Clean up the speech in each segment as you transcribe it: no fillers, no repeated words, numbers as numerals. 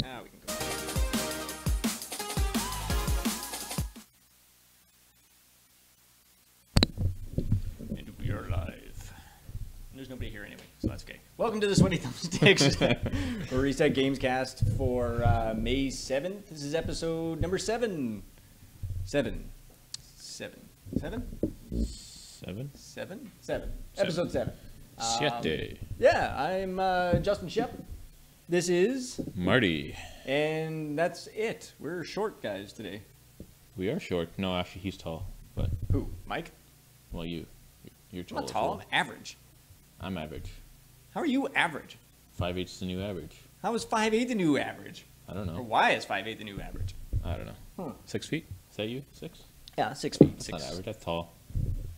Now we can go. And we are live. There's nobody here anyway, so that's okay. Welcome to the Sweaty Thumbsticks Reset Gamescast for May 7th. This is episode number 7. Episode 7. Siete. Yeah, I'm Justin Shep. This is Marty. And that's it. We're short guys today. We are short. No, actually, he's tall. But Who? Mike? well, you're I'm tall. not tall. I'm average. I'm average. How are you average? 5'8's the new average. How is 5'8" the new average? I don't Or know. why is 5'8" the new average? I don't know. 6 feet? Is that you? 6? Yeah, 6 feet. That's not average. That's tall.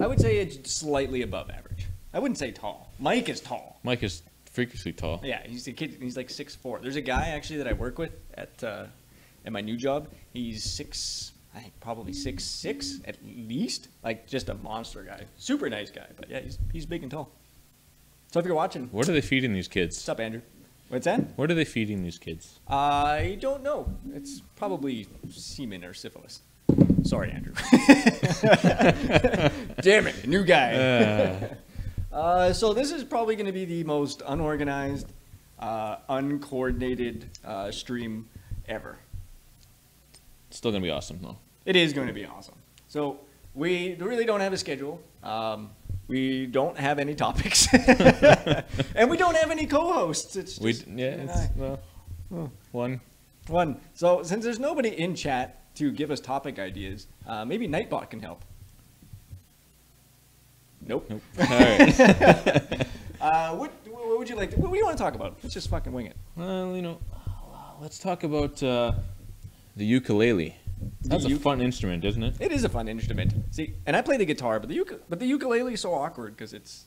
I would say it's slightly above average. I wouldn't say tall. Mike is tall. Mike is freakishly tall. Yeah, he's a kid. He's like 6'4". There's a guy actually that I work with at my new job. He's I think probably 6'6" at least. Like just a monster guy. Super nice guy. But yeah, he's big and tall. So if you're watching, What are they feeding these kids? what's up, Andrew? What's that? What are they feeding these kids? I don't know. It's probably semen or syphilis. Sorry, Andrew. Damn it, new guy. So this is probably going to be the most unorganized, uncoordinated stream ever. It's still going to be awesome, though. It is going to be awesome. So we really don't have a schedule. We don't have any topics. And we don't have any co-hosts. It's just you and I. One. So since there's nobody in chat to give us topic ideas, maybe Nightbot can help. Nope. All right. What would you like to, what do you want to talk about? Let's just fucking wing it. Well, let's talk about the ukulele. That's a fun instrument, isn't it? It is a fun instrument. See, and I play the guitar, but the ukulele is so awkward because it's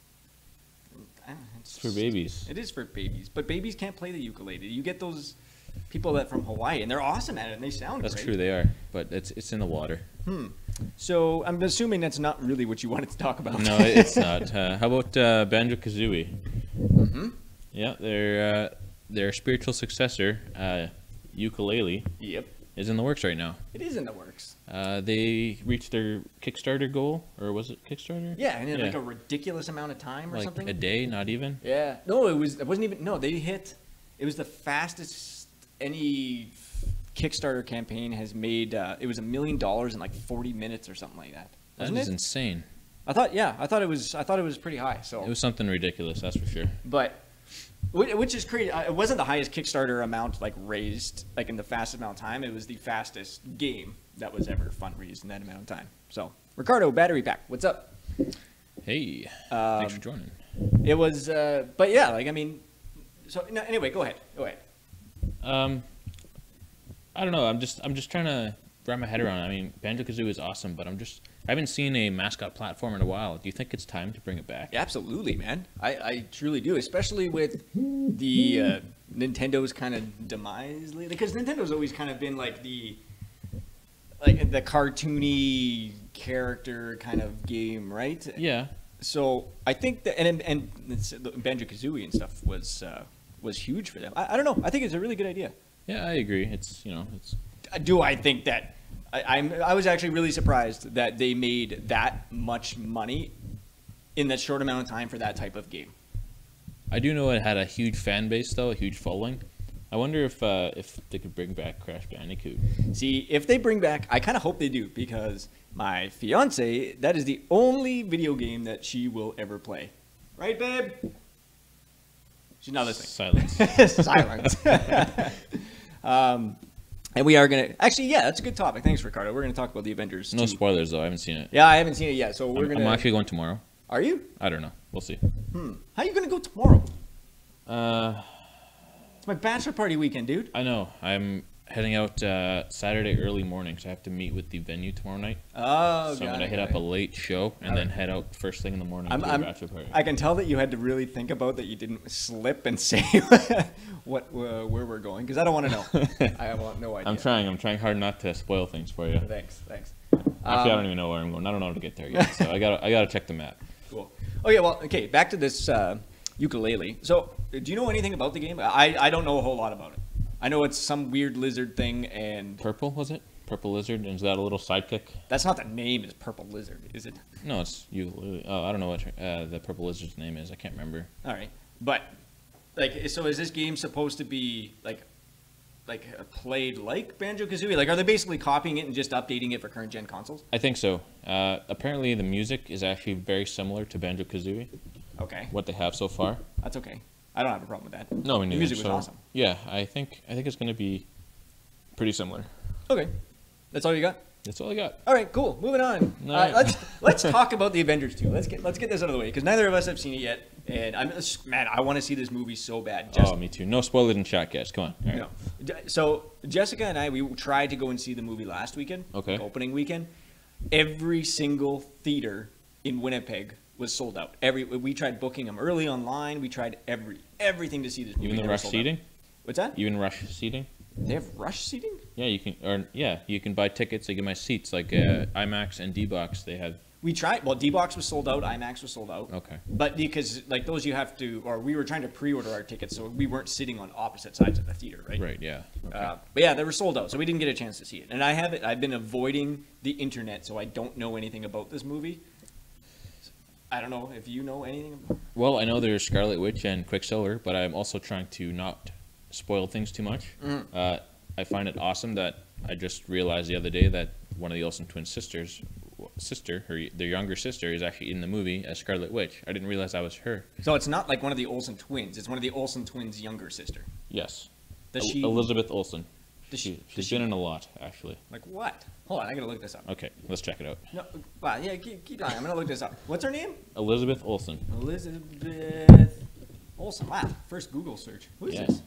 For babies. It is for babies, but babies can't play the ukulele. You get those people that from Hawaii, and they're awesome at it, and they sound That's great. true, they are. But it's in the water. So I'm assuming that's not really what you wanted to talk about. No, it's not. How about Banjo-Kazooie? Mm-hmm. Yeah, their spiritual successor, ukulele, Yep. is in the works right now. It is in the works. They reached their Kickstarter goal, or was it Kickstarter? Yeah, and in like a ridiculous amount of time or like something. a day, not even. Yeah. No, it wasn't even. No, they hit. It was the fastest any Kickstarter campaign has made. It was $1 million in like 40 minutes or something like that. That is insane. I thought it was pretty high. So It was something ridiculous, that's for sure. But which is crazy. It wasn't the highest Kickstarter amount like raised like in the fastest amount of time. It was the fastest game that was ever fundraised in that amount of time. So Ricardo, battery pack, what's up? Hey, thanks for joining. It was, but yeah, like I mean, so no, anyway, go ahead. I don't know. I'm just trying to wrap my head around it. I mean, Banjo-Kazooie is awesome, but I haven't seen a mascot platform in a while. Do you think it's time to bring it back? Yeah, absolutely, man. I truly do, especially with the Nintendo's kind of demise lately, because Nintendo's always kind of been like the cartoony character kind of game, right? Yeah. So I think that and Banjo-Kazooie and stuff was huge for them. I don't know. I think it's a really good idea. Yeah, I agree. It's. Do I think that I was actually really surprised that they made that much money in that short amount of time for that type of game. I do know it had a huge fan base, though, a huge following. I wonder if they could bring back Crash Bandicoot. See, if they bring back, I kind of hope they do, because my fiance, that is the only video game that she will ever play. Right, babe? She's not listening. Silence. Silence. And we are going to... Actually, yeah, that's a good topic. Thanks, Ricardo. We're going to talk about the Avengers. No spoilers, though. I haven't seen it. Yeah, I haven't seen it yet, so we're going to... I'm actually going tomorrow. Are you? I don't know. We'll see. How are you going to go tomorrow? It's my bachelor party weekend, dude. I know. I'm heading out Saturday early morning, so I have to meet with the venue tomorrow night. Oh, so I'm gonna hit up a late show and then head out first thing in the morning to the bachelor party. I can tell that you had to really think about that. You didn't slip and say where we're going, because I don't want to know. I have no idea. I'm trying hard not to spoil things for you. Thanks. Actually, I don't even know where I'm going. I don't know how to get there yet, so I gotta check the map. Cool. Oh yeah. Well, okay. Back to this ukulele. So, do you know anything about the game? I don't know a whole lot about it. I know it's some weird lizard thing and... Purple, was it? Purple lizard, and is that a little sidekick? That's not the name, is Purple Lizard, is it? No, it's you. Oh, I don't know what the Purple Lizard's name is. I can't remember. All right. But, like, so is this game supposed to be, like played like Banjo-Kazooie? Like, are they basically copying it and just updating it for current-gen consoles? I think so. Apparently, the music is actually very similar to Banjo-Kazooie. Okay. What they have so far. That's okay. I don't have a problem with that. No, me neither. The music was awesome. Yeah, I think it's going to be pretty similar. Okay. That's all you got? That's all I got. All right, cool. Moving on. Let's talk about the Avengers 2. Let's get this out of the way because neither of us have seen it yet, and I want to see this movie so bad. Oh, me too. No spoilers in chat, guys. Come on. All right. No. So Jessica and I, we tried to go and see the movie last weekend. Okay. Opening weekend. Every single theater in Winnipeg was sold out. We tried booking them early online. We tried everything to see this movie. Even the rush seating? What's that? Even rush seating? They have rush seating? Yeah, you can buy tickets. They give my seats like IMAX and D-Box. They had. We tried. Well, D-Box was sold out. IMAX was sold out. Okay. But because like those, you have to, or we were trying to pre-order our tickets, so we weren't sitting on opposite sides of the theater, right? Right. Yeah. Okay. But yeah, they were sold out, so we didn't get a chance to see it. And I've been avoiding the internet, so I don't know anything about this movie. I don't know if you know anything about it. Well, I know there's Scarlet Witch and Quicksilver, but I'm also trying to not spoil things too much. Mm-hmm. I find it awesome that I just realized the other day that one of the Olsen twin sisters, their younger sister, is actually in the movie as Scarlet Witch. I didn't realize that was her. So it's not like one of the Olsen twins. It's one of the Olsen twins' younger sister. Yes. Does she? Elizabeth Olsen. She's been in a lot, actually. Like what? Hold on, I gotta look this up. Okay, let's check it out. No, wow, yeah, keep going. I'm gonna look this up. What's her name? Elizabeth Olsen. Elizabeth Olsen. Wow, first Google search. Who is this?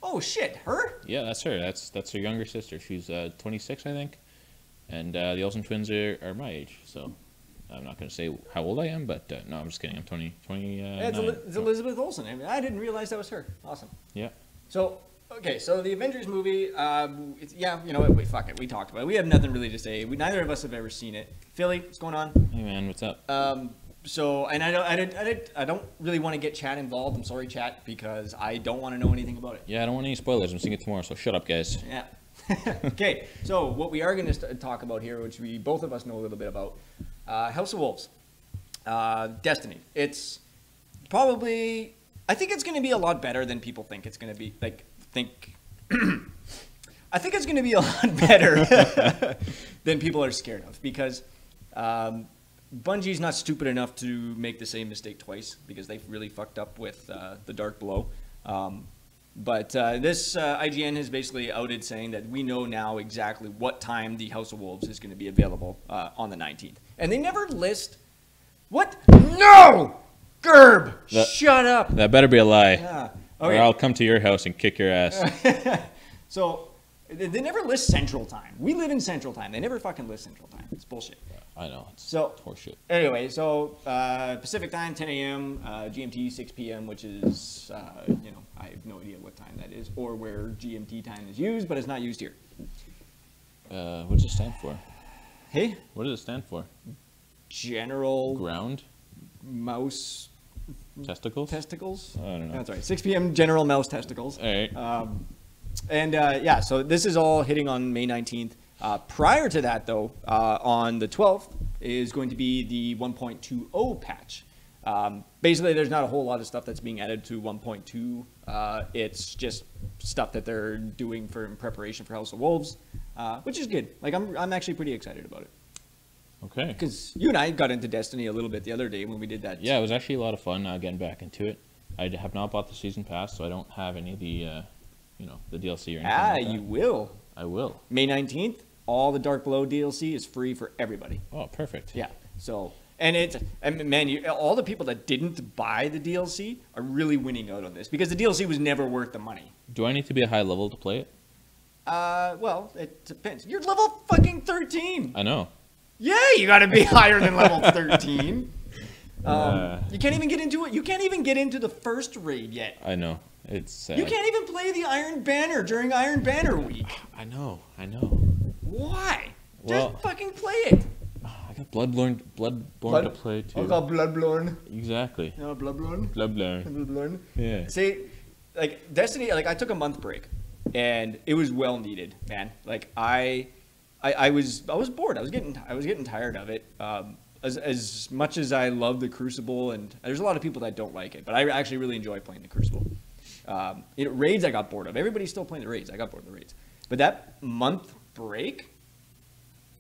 Oh shit, her? Yeah, that's her. That's her younger sister. She's 26, I think, and the Olsen twins are my age. So I'm not gonna say how old I am, but no, I'm just kidding. I'm 20. It's Elizabeth Olsen. I didn't realize that was her. Awesome. Yeah. So. Okay, so the Avengers movie, yeah, you know what, fuck it, we talked about it. We have nothing really to say. Neither of us have ever seen it. Philly, what's going on? Hey man, what's up? So, and I don't really want to get chat involved. I'm sorry, chat, because I don't want to know anything about it. Yeah, I don't want any spoilers. I'm seeing it tomorrow, so shut up, guys. Yeah. Okay, so what we are going to talk about here, which both of us know a little bit about, House of Wolves, Destiny. It's probably, I think it's going to be a lot better than people think it's going to be. I think it's going to be a lot better than people are scared of because Bungie's not stupid enough to make the same mistake twice because they've really fucked up with the Dark Below. But this IGN has basically outed saying that we know now exactly what time the House of Wolves is going to be available on the 19th. And they never list what? No! Gerb! Shut up! That better be a lie. Yeah. Okay. Or I'll come to your house and kick your ass. So, they never list Central Time. We live in Central Time. They never fucking list Central Time. It's bullshit. I know. It's horseshit. Anyway, so Pacific Time, 10 a.m., GMT, 6 p.m., which is, you know, I have no idea what time that is or where GMT time is used, but it's not used here. What does it stand for? Hey? What does it stand for? General... Ground? Mouse... Testicles? Testicles? I don't know. That's right. 6 p.m. General Mouse Testicles. All right. Yeah, so this is all hitting on May 19th. Prior to that, though, on the 12th is going to be the 1.20 patch. Basically, there's not a whole lot of stuff that's being added to 1.2. It's just stuff that they're doing in preparation for House of Wolves, which is good. Like, I'm actually pretty excited about it. Okay. Because you and I got into Destiny a little bit the other day when we did that. Yeah, it was actually a lot of fun getting back into it. I have not bought the season pass, so I don't have any of the, you know, the DLC or anything like that. You will. I will. May 19th, all the Dark Below DLC is free for everybody. Oh, perfect. Yeah. So, and man, all the people that didn't buy the DLC are really winning out on this because the DLC was never worth the money. Do I need to be a high level to play it? Well, it depends. You're level fucking 13. I know. Yeah, you got to be higher than level 13. You can't even get into it. You can't even get into the first raid yet. I know. It's sad. You can't even play the Iron Banner during Iron Banner week. I know. Why? Well, just fucking play it. I got Bloodborne to play too. I got Bloodborne. Exactly. No, Bloodborne. Bloodborne. Bloodborne. Yeah. See, like Destiny, like I took a month break. and it was well needed, man. Like I was bored. I was getting tired of it. As much as I love the Crucible, and there's a lot of people that don't like it, but I actually really enjoy playing the Crucible. Raids I got bored of. Everybody's still playing the raids. I got bored of the raids. But that month break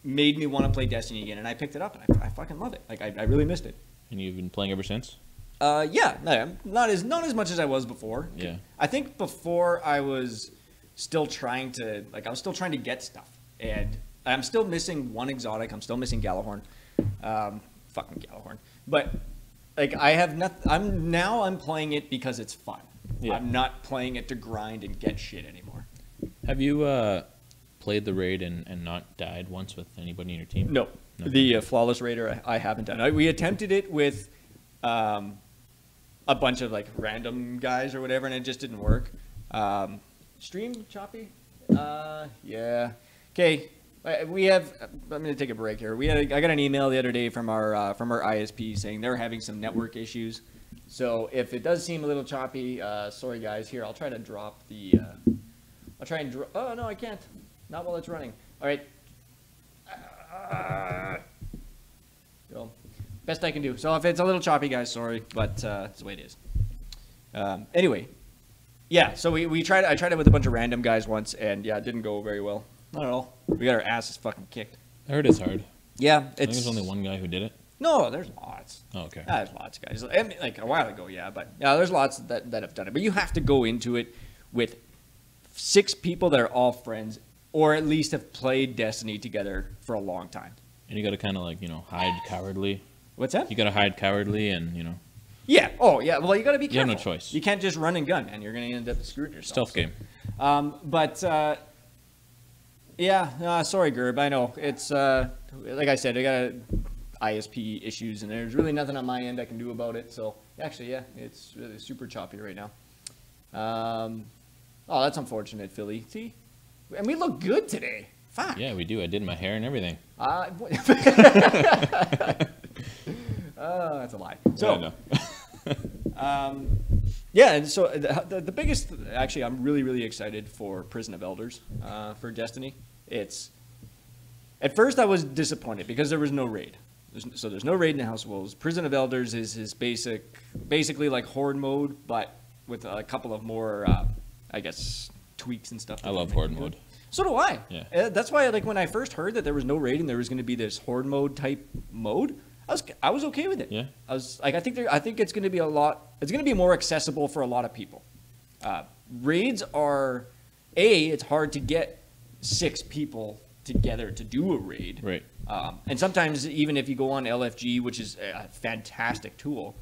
made me want to play Destiny again, and I picked it up, and I fucking love it. Like I really missed it. And you've been playing ever since? Yeah, not as much as I was before. Yeah. I think before I was still trying to get stuff, and I'm still missing one exotic. I'm still missing Galahorn. Fucking Galahorn. But like I'm playing it because it's fun. Yeah. I'm not playing it to grind and get shit anymore. Have you played the raid and not died once with anybody in your team? No. The Flawless Raider I haven't done. We attempted it with a bunch of like random guys or whatever, and it just didn't work. Stream choppy? Yeah. Okay. I'm going to take a break here. I got an email the other day from our ISP saying they're having some network issues. So if it does seem a little choppy, sorry guys. Here, I'll try to drop the. I'll try and oh no, I can't. Not while it's running. All right. So, best I can do. So if it's a little choppy, guys, sorry, but that's the way it is. Anyway, yeah. So I tried it with a bunch of random guys once, and yeah, it didn't go very well. Not at all. We got our asses fucking kicked. I heard it's hard. Yeah, I think there's only one guy who did it. No, there's lots. Oh, okay. There's lots of guys. I mean, like a while ago, yeah, but yeah, there's lots that have done it. But you have to go into it with 6 people that are all friends, or at least have played Destiny together for a long time. And you got to kind of like hide cowardly. What's that? You got to hide cowardly and Yeah. Oh, yeah. Well, you got to be careful. You have no choice. You can't just run and gun, and you're going to end up screwing yourself. Stealth game. Yeah, sorry, Gerb. I know. It's, like I said, I got ISP issues, and there's really nothing on my end I can do about it. So, actually, yeah, it's really super choppy right now. Oh, that's unfortunate, Philly. See? And we look good today. Fuck. Yeah, we do. I did my hair and everything. That's a lie. So, yeah, yeah, and so the biggest, actually, I'm really, really excited for Prison of Elders for Destiny. At first I was disappointed because there was no raid. There's no raid in the House of Wolves. Prison of Elders is his basically like Horde mode, but with a couple of more, I guess, tweaks and stuff. I love Horde mode. So do I. Yeah. That's why, like, when I first heard that there was no raid and there was going to be this Horde mode type mode, I was okay with it. Yeah. I was like, I think it's going to be it's going to be more accessible for a lot of people. Raids are, it's hard to get 6 people together to do a raid. Right. And sometimes even if you go on LFG, which is a fantastic tool,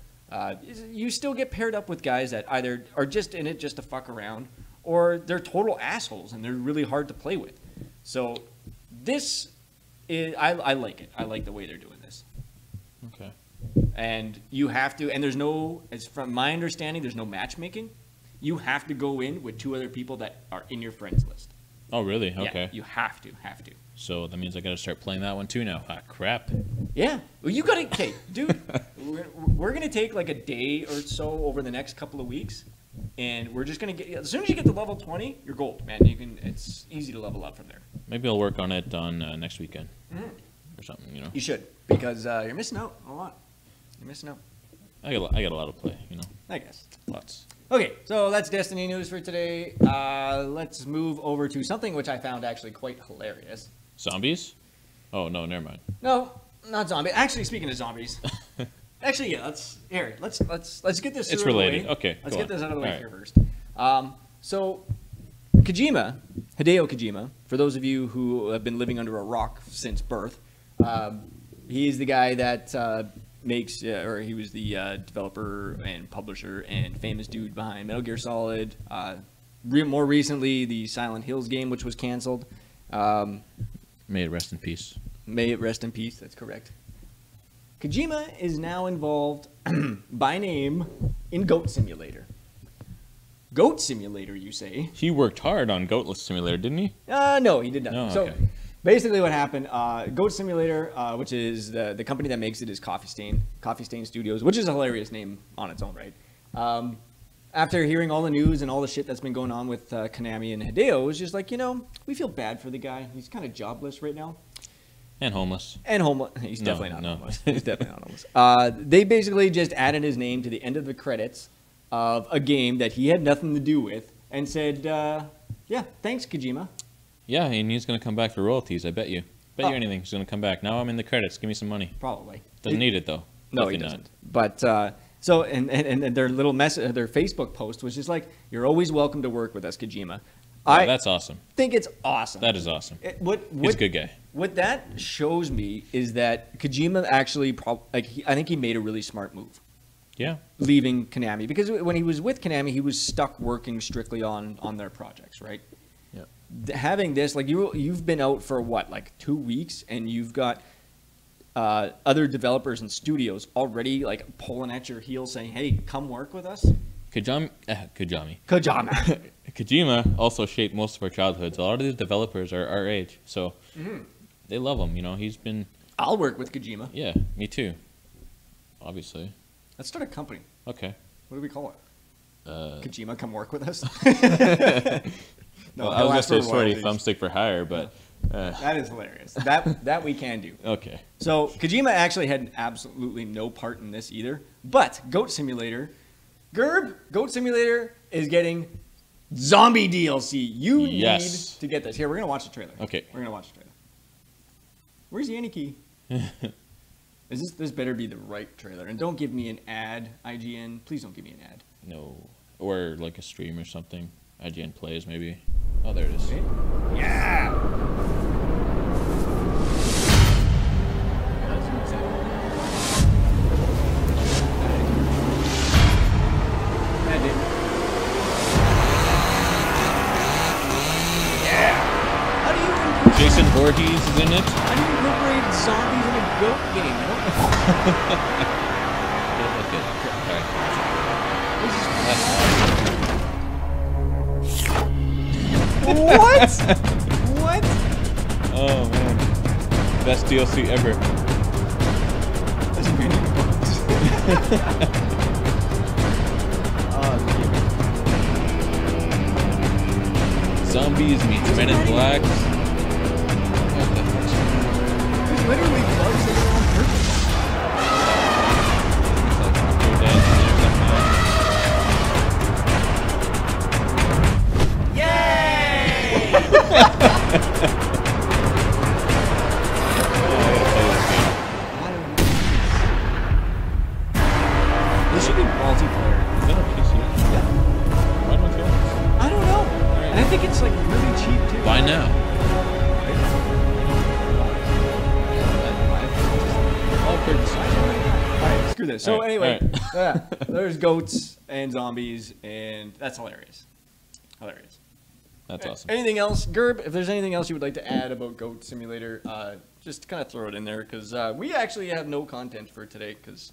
you still get paired up with guys that either are just in it just to fuck around, or they're total assholes and they're really hard to play with. So this is, I like it. I like the way they're doing this. Okay. And you have to, and there's no, as from my understanding, there's no matchmaking. You have to go in with 2 other people that are in your friends list. Oh, really? Okay. Yeah, you have to. So that means I got to start playing that one too now. Ah, crap. Yeah. Well, you got to, okay, dude, we're going to take like a day or so over the next couple of weeks, and we're just going to get, as soon as you get to level 20, you're gold, man. It's easy to level up from there. Maybe I'll work on it on next weekend or something, You should, because you're missing out a lot. You're missing out. I got a lot of play, I guess. Lots. Okay, so that's Destiny news for today. Let's move over to something which I found actually quite hilarious. Zombies? Oh, no, never mind. No, not zombies. Actually, speaking of zombies, actually, yeah, let's get this. It's related. Away. Okay, let's get this out of the way here right. first. So, Hideo Kojima, for those of you who have been living under a rock since birth, he is the guy that makes, or he was the developer and publisher and famous dude behind Metal Gear Solid. More recently, the Silent Hills game, which was canceled. May it rest in peace. May it rest in peace. That's correct. Kojima is now involved by name in Goat Simulator. Goat Simulator, you say? He worked hard on Goatless Simulator, didn't he? No, he did not. No, okay. So basically what happened, Goat Simulator, which is the company that makes it, is Coffee Stain Studios, which is a hilarious name on its own right. after hearing all the news and all the shit that's been going on with Konami and Hideo, was just like, we feel bad for the guy. He's kind of jobless right now. And homeless. He's definitely not homeless. He's definitely not homeless. They basically just added his name to the end of the credits of a game that he had nothing to do with and said, yeah, thanks, Kojima. Yeah, and he's going to come back for royalties, I bet you. Bet you anything he's going to come back. Now I'm in the credits. Give me some money. Probably. Doesn't need it, though. No, Definitely he doesn't. Not. But, so, and their little message, their Facebook post was just like, you're always welcome to work with us, Kojima. Yeah, that's awesome. Think it's awesome. That is awesome. He's a good guy. What that shows me is that Kojima actually, I think he made a really smart move. Yeah. Leaving Konami. Because when he was with Konami, he was stuck working strictly on their projects, right? Yeah. Having this, like, you've been out for what, like 2 weeks, and you've got other developers and studios already, like, pulling at your heels saying, hey, come work with us? Kojima also shaped most of our childhoods. A lot of these developers are our age, so they love him. He's been. I'll work with Kojima. Yeah, me too. Obviously. Let's start a company. Okay. What do we call it? Kojima, come work with us. No, I was gonna say SweatyTHUMBstix for hire, but that is hilarious. That we can do. Okay. So Kojima actually had absolutely no part in this either. But Goat Simulator. Goat Simulator is getting zombie DLC. You need to get this. Here, we're going to watch the trailer. Okay. We're going to watch the trailer. Where's the Annie key? This better be the right trailer. And don't give me an ad, IGN. Please don't give me an ad. No. Or like a stream or something. IGN plays, maybe. Oh, there it is. Okay. Yeah! Jason Voorhees is in it. How do you incorporate zombies in a goat game? I don't know. What? What? Oh man, best DLC ever. That's really Zombies meets Men in Black. Literally bugs in their own purpose. Yay! This should be multiplayer. Is that on PC? Yeah. Why don't you? I don't know. And I think it's like really cheap too. Why now? Alright, screw this. So anyway, right. there's goats and zombies, and that's hilarious. Hilarious. That's awesome. Anything else, Gerb? If there's anything else you would like to add about Goat Simulator, just kind of throw it in there, because we actually have no content for today, because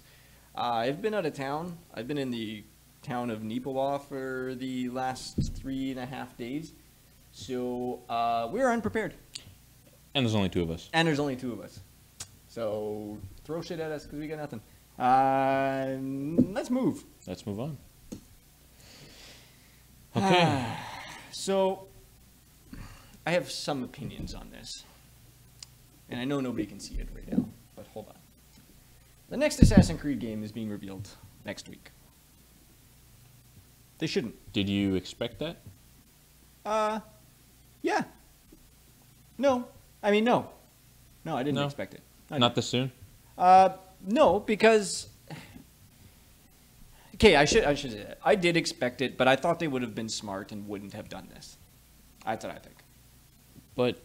I've been out of town. I've been in the town of Nipowa for the last 3.5 days, so we're unprepared. And there's only 2 of us. So throw shit at us because we got nothing. Let's move. Let's move on. Okay. So I have some opinions on this. And I know nobody can see it right now, but hold on. The next Assassin's Creed game is being revealed next week. They shouldn't. Did you expect that? Yeah. No. I mean, no. No, I didn't expect it. Not this soon? No, because... Okay, I should say that. I did expect it, but I thought they would have been smart and wouldn't have done this. That's what I think. But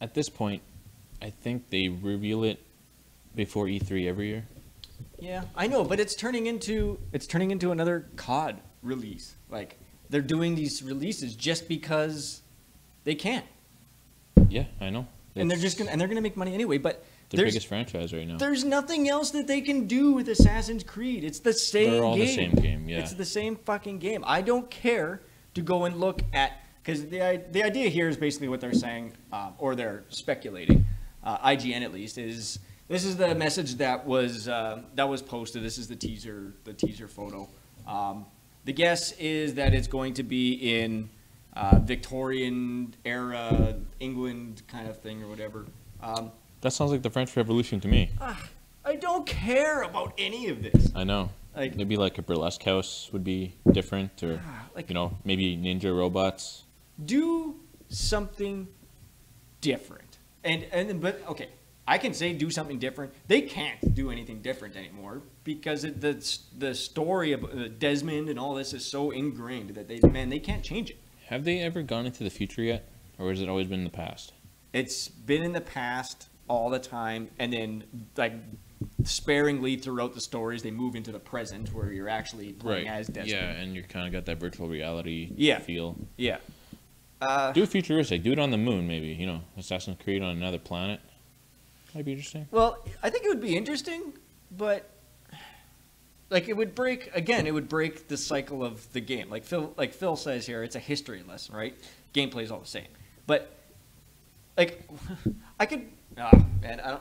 at this point, I think they reveal it before E3 every year. Yeah, I know, but it's turning into another COD release. Like, they're doing these releases just because they can. Yeah, I know. And they're gonna make money anyway, but their biggest franchise right now. There's nothing else that they can do with Assassin's Creed. It's the same game. They're all the same game, yeah. It's the same fucking game. I don't care to go and look at, because the idea here is basically what they're saying, or they're speculating, IGN at least, is this is the message that was posted. This is the teaser photo. The guess is that it's going to be in Victorian era England kind of thing or whatever. That sounds like the French Revolution to me. I don't care about any of this. I know. Like, maybe like a burlesque house would be different, or like, you know, maybe ninja robots. Do something different. But okay, I can say do something different. They can't do anything different anymore because the story of Desmond and all this is so ingrained that they can't change it. Have they ever gone into the future yet, or has it always been in the past? It's been in the past all the time, and then like sparingly throughout the stories they move into the present where you're actually playing as Desmond. Yeah, and you kind of got that virtual reality feel. Yeah. Do a futuristic. Do it on the moon, maybe. You know, Assassin's Creed on another planet. Might be interesting. Well, I think it would be interesting, but like it would break the cycle of the game. Like Phil says here, it's a history lesson, right? Gameplay is all the same, but like I could, man,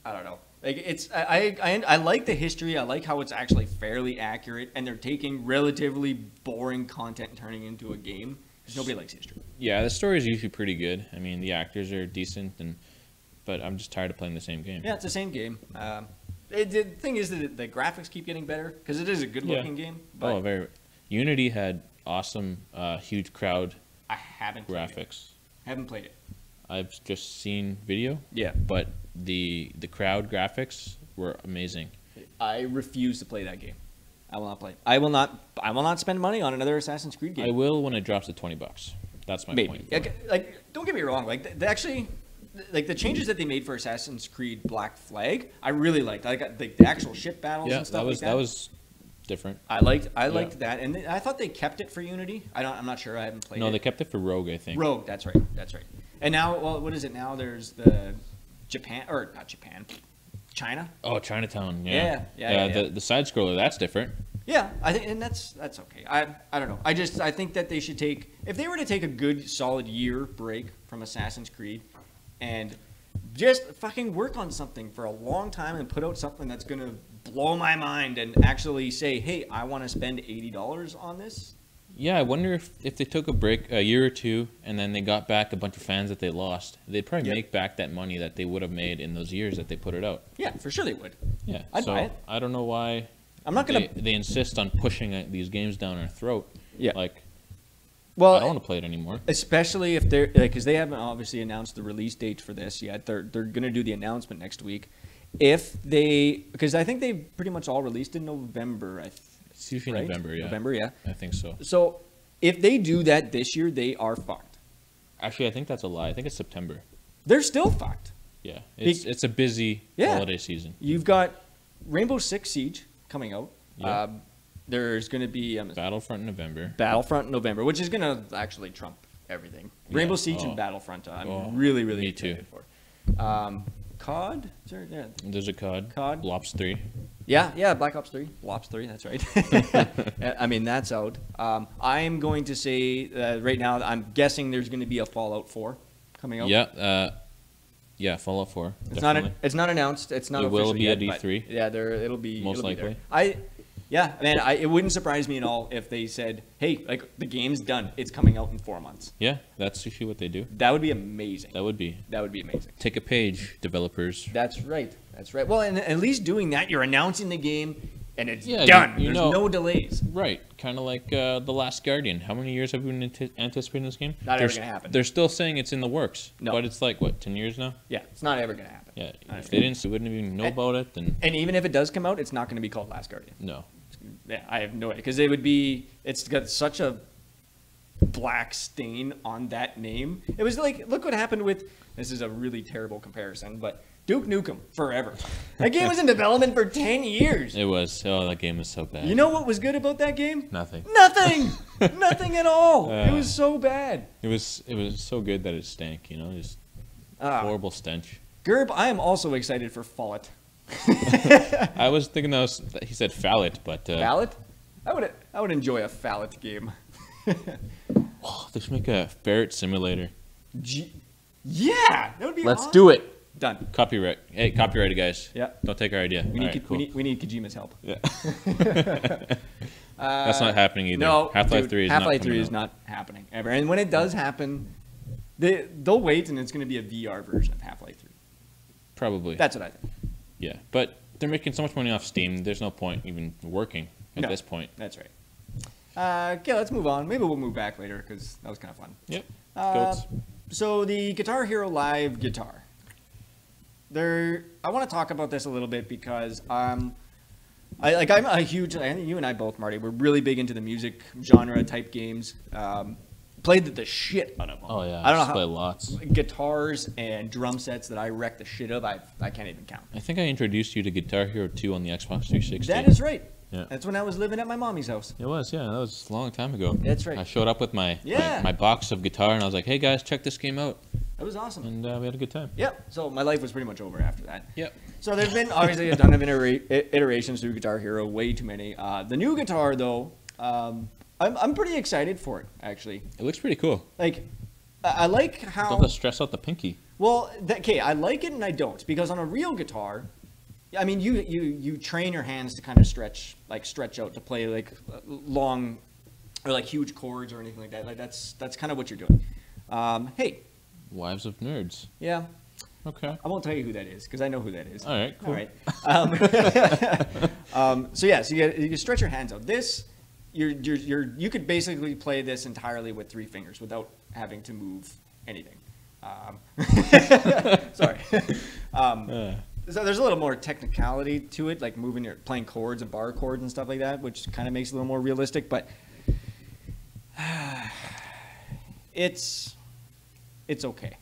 I don't know. Like I like the history. I like how it's actually fairly accurate, and they're taking relatively boring content and turning it into a game. Because nobody likes history. Yeah, the story is usually pretty good. I mean, the actors are decent, but I'm just tired of playing the same game. Yeah, it's the same game. The thing is that the graphics keep getting better because it is a good-looking game. But very. Unity had awesome, huge crowd. I haven't graphics. Haven't played it. I've just seen video. Yeah, but the crowd graphics were amazing. I refuse to play that game. I will not play. I will not spend money on another Assassin's Creed game. I will when it drops to $20. That's my point. Like, don't get me wrong. Like, actually, like the changes that they made for Assassin's Creed Black Flag, I really liked. I got the actual ship battles and stuff like that. That was different. I liked that, and I thought they kept it for Unity. I'm not sure. I haven't played it. No, they kept it for Rogue, I think. Rogue. That's right. And now, well, what is it now? There's the China. Oh, Chinatown. Yeah. The side scroller. That's different. Yeah, I think, and that's okay. I don't know. I think that they should if they were to take a good solid year break from Assassin's Creed, and just fucking work on something for a long time and put out something that's gonna blow my mind and actually say, hey, I want to spend $80 on this. Yeah, I wonder if they took a break a year or two and then they got back a bunch of fans that they lost, they'd probably make back that money that they would have made in those years that they put it out. Yeah, for sure they would. Yeah, I'd buy it. I don't know why. I'm not gonna. They insist on pushing these games down our throat. Yeah. Like, well, I don't want to play it anymore. Especially if they're because they haven't obviously announced the release date for this yet. They're gonna do the announcement next week. Because I think they pretty much all released in November. It's usually right? November, yeah. November, yeah. I think so. So if they do that this year, they are fucked. Actually, I think that's a lie. I think it's September. They're still fucked. Yeah, it's a busy holiday season. You've got Rainbow Six Siege coming out. Yep. There's going to be Battlefront in November. Battlefront in November, which is going to actually trump everything. Rainbow Siege and Battlefront. I'm really excited for. COD? There's a COD. Lops 3. Yeah, Black Ops 3. Lops 3, that's right. I mean, that's out. I'm going to say right now, I'm guessing there's going to be a Fallout 4 coming out. Yeah, Fallout 4. It's not announced. It's not official yet. It will be at E3. Yeah, it'll be most likely. It wouldn't surprise me at all if they said, "Hey, like the game's done. It's coming out in 4 months." Yeah, that's usually what they do. That would be amazing. That would be amazing. Take a page, developers. That's right. Well, and at least doing that, you're announcing the game, and it's done. There's no delays. Right. Kind of like The Last Guardian. How many years have we been anticipating this game? Not ever going to happen. They're still saying it's in the works. No. But it's like, what, 10 years now? Yeah, it's not ever going to happen. Yeah, if they didn't, we wouldn't even know about it. And even if it does come out, it's not going to be called Last Guardian. No. Yeah, I have no idea. Because it's got such a black stain on that name. It was like, look what happened with, this is a really terrible comparison, but Duke Nukem Forever. That game was in development for 10 years. It was. Oh, that game was so bad. You know what was good about that game? Nothing. Nothing at all. It was so bad. It was so good that it stank, just horrible stench. Gerb, I am also excited for Fallout. I was thinking he said Fallout, but Fallout? I would enjoy a Fallout game. They should make a ferret simulator. Yeah, that would be Let's do it. Done. Copyright. Hey, copyrighted guys. Yeah. Don't take our idea. We need Kojima's help. Yeah. That's not happening either. No, Half-Life 3 is not Half-Life 3 coming is out. not happening ever. And when it does happen, they'll wait, and it's going to be a VR version of Half-Life 3. Probably. That's what I think. Yeah, but they're making so much money off Steam. There's no point even working at this point. That's right. Okay, let's move on. Maybe we'll move back later because that was kind of fun. Yep. So the Guitar Hero Live guitar. I want to talk about this a little bit because I'm a huge. I think you and I both, Marty, we're really big into the music genre type games. Played the shit out of them. Oh yeah, I don't know how play lots. Guitars and drum sets that I wreck the shit of. I can't even count. I think I introduced you to Guitar Hero 2 on the Xbox 360. That is right. Yeah. That's when I was living at my mommy's house. It was, yeah. That was a long time ago. That's right. I showed up with my box of guitar, and I was like, hey, guys, check this game out. That was awesome. And we had a good time. Yep. So my life was pretty much over after that. Yep. So there's been obviously a ton of iterations through Guitar Hero, way too many. The new guitar, though, I'm pretty excited for it, actually. It looks pretty cool. Like, I like how... Don't have to stress out the pinky. Well, okay, I like it and I don't. Because on a real guitar... I mean, you train your hands to kind of stretch out to play like long or like huge chords or anything like that. Like that's kind of what you're doing. Hey, Wives of Nerds. Yeah. Okay. I won't tell you who that is because I know who that is. All right. Cool. All right. So you stretch your hands out. This you could basically play this entirely with 3 fingers without having to move anything. Sorry. So there's a little more technicality to it, like playing chords and bar chords and stuff like that, which kind of makes it a little more realistic. But it's okay.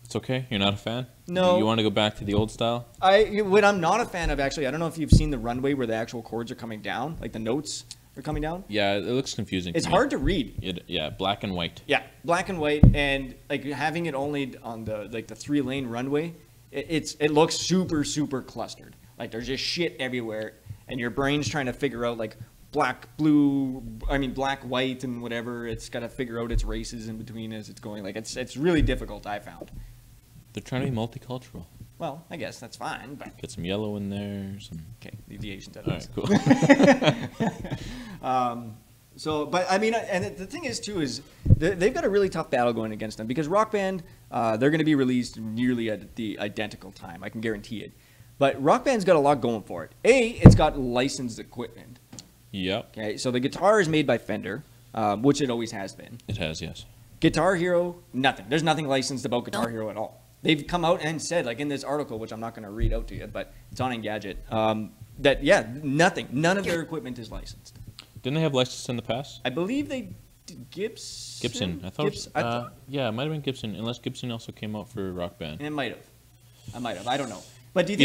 It's okay. You're not a fan? No. You want to go back to the old style? What I'm not a fan of, actually, I don't know if you've seen the runway where the actual chords are coming down, like the notes are coming down. Yeah, it looks confusing. It's hard to read. Yeah, black and white. Yeah, black and white, and like having it only on the 3-lane runway. It looks super clustered. Like there's just shit everywhere, and your brain's trying to figure out like black, white, and whatever. It's got to figure out its races in between as it's going. Like it's really difficult. I found. They're trying to be multicultural. Well, I guess that's fine, but get some yellow in there. Okay, leave the Asians out. All right, cool. So, but I mean, and the thing is too is they've got a really tough battle going against them because Rock Band, they're going to be released nearly at the identical time. I can guarantee it. But Rock Band's got a lot going for it. It's got licensed equipment. Yep. Okay, so the guitar is made by Fender, which it always has been. It has, yes. Guitar Hero, nothing. There's nothing licensed about Guitar Hero at all. They've come out and said, like in this article, which I'm not going to read out to you, but it's on Engadget, nothing. None of their equipment is licensed. Didn't they have license in the past? I believe they did. Gibson. I thought. Yeah, it might have been Gibson, unless Gibson also came out for Rock Band. It might have. I don't know. But do you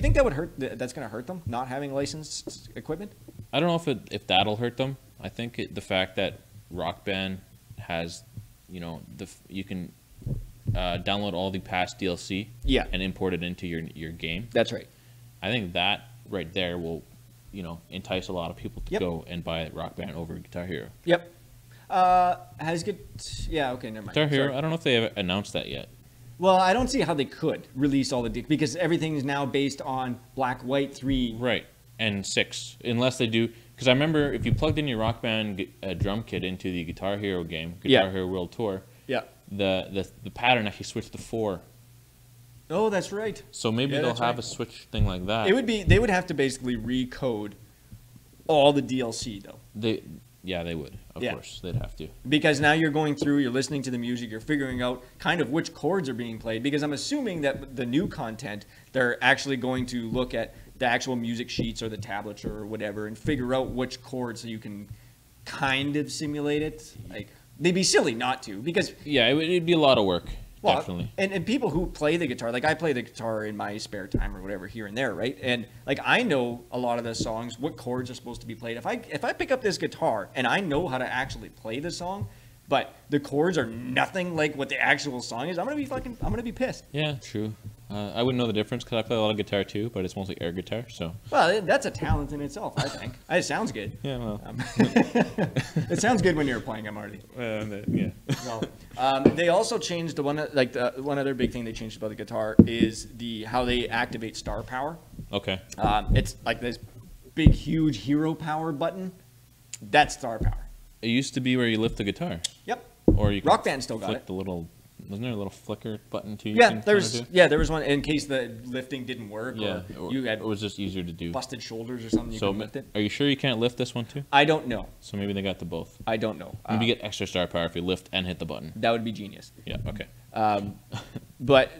think that would hurt? That's going to hurt them not having licensed equipment? I don't know if that'll hurt them. I think the fact that Rock Band has, you can download all the past DLC. Yeah. And import it into your game. That's right. I think that right there will, entice a lot of people to go and buy Rock Band over Guitar Hero. Yep. Yeah. Okay. Never mind. Guitar Hero. I don't know if they have announced that yet. Well, I don't see how they could release all the because everything is now based on black, white, 3. Right. And 6, unless they do. Because I remember if you plugged in your Rock Band drum kit into the Guitar Hero game, Guitar Hero World Tour. Yeah. The pattern actually switched to 4. Oh, that's right. So maybe they'll have a switch thing like that. They would have to basically recode all the DLC though. They would. Of course, they'd have to. Because now you're going through, you're listening to the music, you're figuring out kind of which chords are being played. Because I'm assuming that the new content, they're actually going to look at the actual music sheets or the tablets or whatever and figure out which chords so you can kind of simulate it. Like they'd be silly not to because it'd be a lot of work. Well, definitely. And people who play the guitar, like I play the guitar in my spare time or whatever here and there, right? And like I know a lot of the songs, what chords are supposed to be played. If I pick up this guitar and I know how to actually play the song, but the chords are nothing like what the actual song is, I'm gonna be pissed. Yeah, true. I wouldn't know the difference because I play a lot of guitar too, but it's mostly air guitar. So. Well, that's a talent in itself, I think. It sounds good. Yeah, well. It sounds good when you're playing, Marty. Yeah. So, they also changed one other big thing they changed about the guitar is how they activate star power. Okay. It's like this big, huge hero power button. That's star power. It used to be where you lift the guitar. Yep. Or you Rock Band still got it. The little, wasn't there a little flicker button too? Yeah, there was one in case the lifting didn't work. Yeah, or you had it was just easier to do. Busted shoulders or something. You couldn't lift it. Are you sure you can't lift this one too? I don't know. So maybe they got the both. I don't know. Maybe get extra star power if you lift and hit the button. That would be genius. Yeah. Okay. But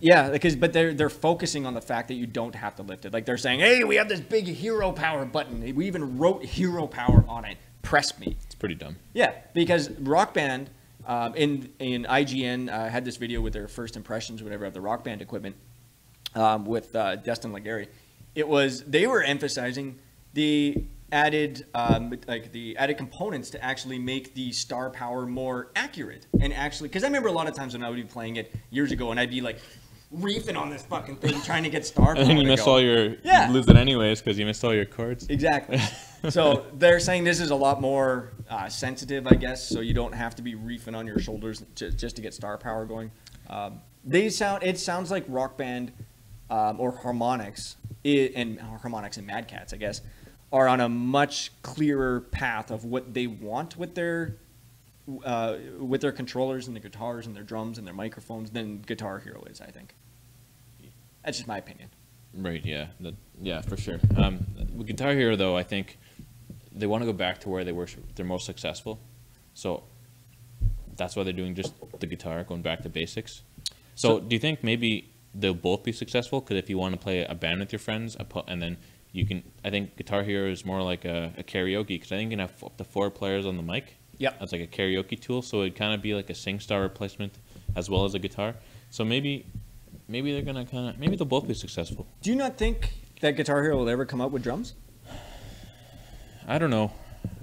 yeah, but they're focusing on the fact that you don't have to lift it. Like they're saying, hey, we have this big hero power button. We even wrote hero power on it. Press me. It's pretty dumb. Yeah, because Rock Band in IGN had this video with their first impressions, whatever, of the Rock Band equipment with Destin Legary. They were emphasizing the added the added components to actually make the star power more accurate and actually, because I remember a lot of times when I would be playing it years ago and I'd be like reefing on this fucking thing trying to get star power. And then you miss all your you lose it anyways because you missed all your chords. Exactly. So they're saying this is a lot more sensitive, I guess, so you don't have to be reefing on your shoulders just to get star power going. It sounds like Rock Band or Harmonix and Mad Catz, I guess, are on a much clearer path of what they want with their controllers and the guitars and their drums and their microphones than Guitar Hero is, I think. That's just my opinion. Right, yeah. Yeah, for sure. With Guitar Hero, though, I think they want to go back to where they're most successful. So that's why they're doing just the guitar, going back to basics. So do you think maybe they'll both be successful? Because if you want to play a band with your friends, and then you can, I think Guitar Hero is more like a karaoke, because I think you can have up to 4 players on the mic. Yep. That's like a karaoke tool, so it'd kind of be like a SingStar replacement as well as a guitar. So maybe they're gonna maybe they'll both be successful. Do you not think that Guitar Hero will ever come out with drums? I don't know.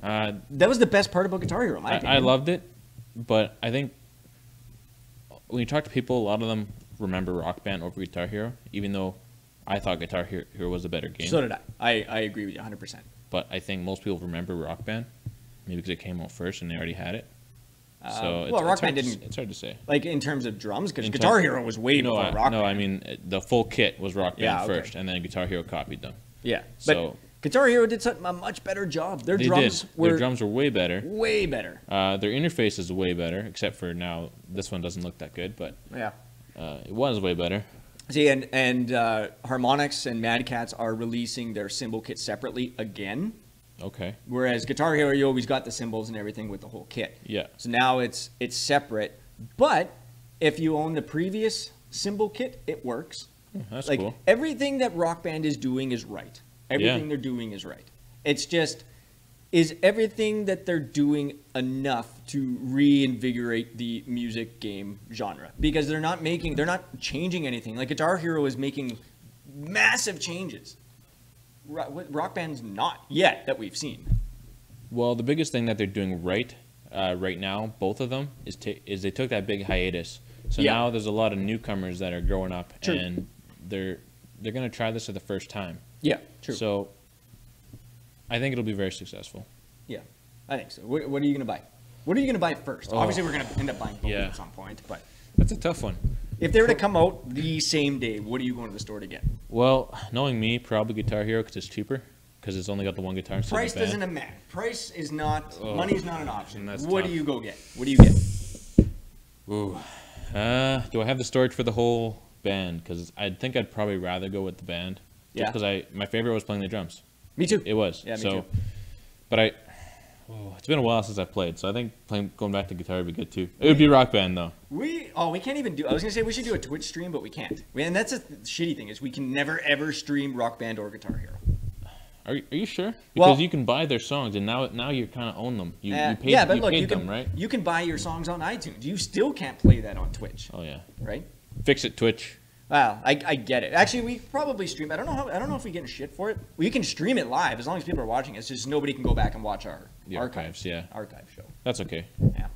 That was the best part about Guitar Hero, in my opinion. I loved it, but I think when you talk to people, a lot of them remember Rock Band over Guitar Hero, even though I thought Guitar Hero was a better game. So did I. I agree with you 100%. But I think most people remember Rock Band, maybe because it came out first and they already had it. So Rock Band didn't. It's hard to say. Like in terms of drums, because Guitar Hero was way before Rock Band. No, I mean the full kit was Rock Band first, and then Guitar Hero copied them. Yeah, so but Guitar Hero did a much better job. Their drums were way better. Way better. Their interface is way better, except for now this one doesn't look that good, but yeah, it was way better. See, and Harmonix and Mad Catz are releasing their cymbal kit separately again. Okay. Whereas Guitar Hero, you always got the cymbals and everything with the whole kit. Yeah. So now it's separate. But if you own the previous cymbal kit, it works. That's like, cool. Everything that Rock Band is doing is right. Everything they're doing is right. It's just, is everything that they're doing enough to reinvigorate the music game genre? Because they're not changing anything. Like Guitar Hero is making massive changes. Rock Band's not yet that we've seen. Well, the biggest thing that they're doing right now, both of them, is they took that big hiatus. So now there's a lot of newcomers that are growing up, and they're going to try this for the first time. Yeah, true. So I think it'll be very successful. Yeah, I think so. What are you going to buy? What are you going to buy first? Obviously, we're going to end up buying both at some point, but that's a tough one. If they were to come out the same day, what are you going to the store to get? Well, knowing me, probably Guitar Hero because it's cheaper. Because it's only got the one guitar. Price doesn't matter. Price is not. Money is not an option. What do you go get? What do you get? Ooh. Do I have the storage for the whole band? Because I think I'd probably rather go with the band. Just because my favorite was playing the drums. Me too. It was. Yeah, me too. But it's been a while since I've played, so I think going back to guitar would be good too. It would be Rock Band though. We can't even do. I was gonna say we should do a Twitch stream, but we can't. And that's a shitty thing is we can never ever stream Rock Band or Guitar Hero. Are you sure? Because you can buy their songs, and now you kind of own them. You paid them, right? You can buy your songs on iTunes. You still can't play that on Twitch. Oh yeah. Right. Fix it, Twitch. Wow, I get it. Actually, we probably stream. I don't know if we get shit for it. We can stream it live as long as people are watching. It's just nobody can go back and watch our archives. Yeah, archive show. That's okay. Yeah.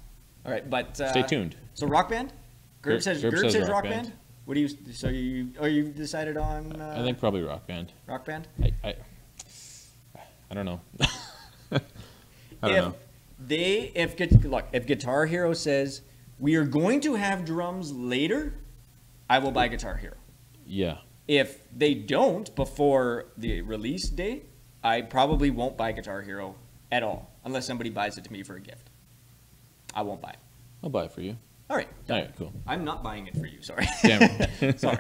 All right, but stay tuned. So Rock Band. Gerb says Rock Band. What do you? So you decided on? I think probably Rock Band. Rock Band. I don't know. I don't know. If Guitar Hero says we are going to have drums later, I will buy Guitar Hero. Yeah. If they don't before the release date, I probably won't buy Guitar Hero at all. unless somebody buys it to me for a gift. I won't buy it. I'll buy it for you. All right. All right, cool. I'm not buying it for you. Sorry. Damn it. Sorry.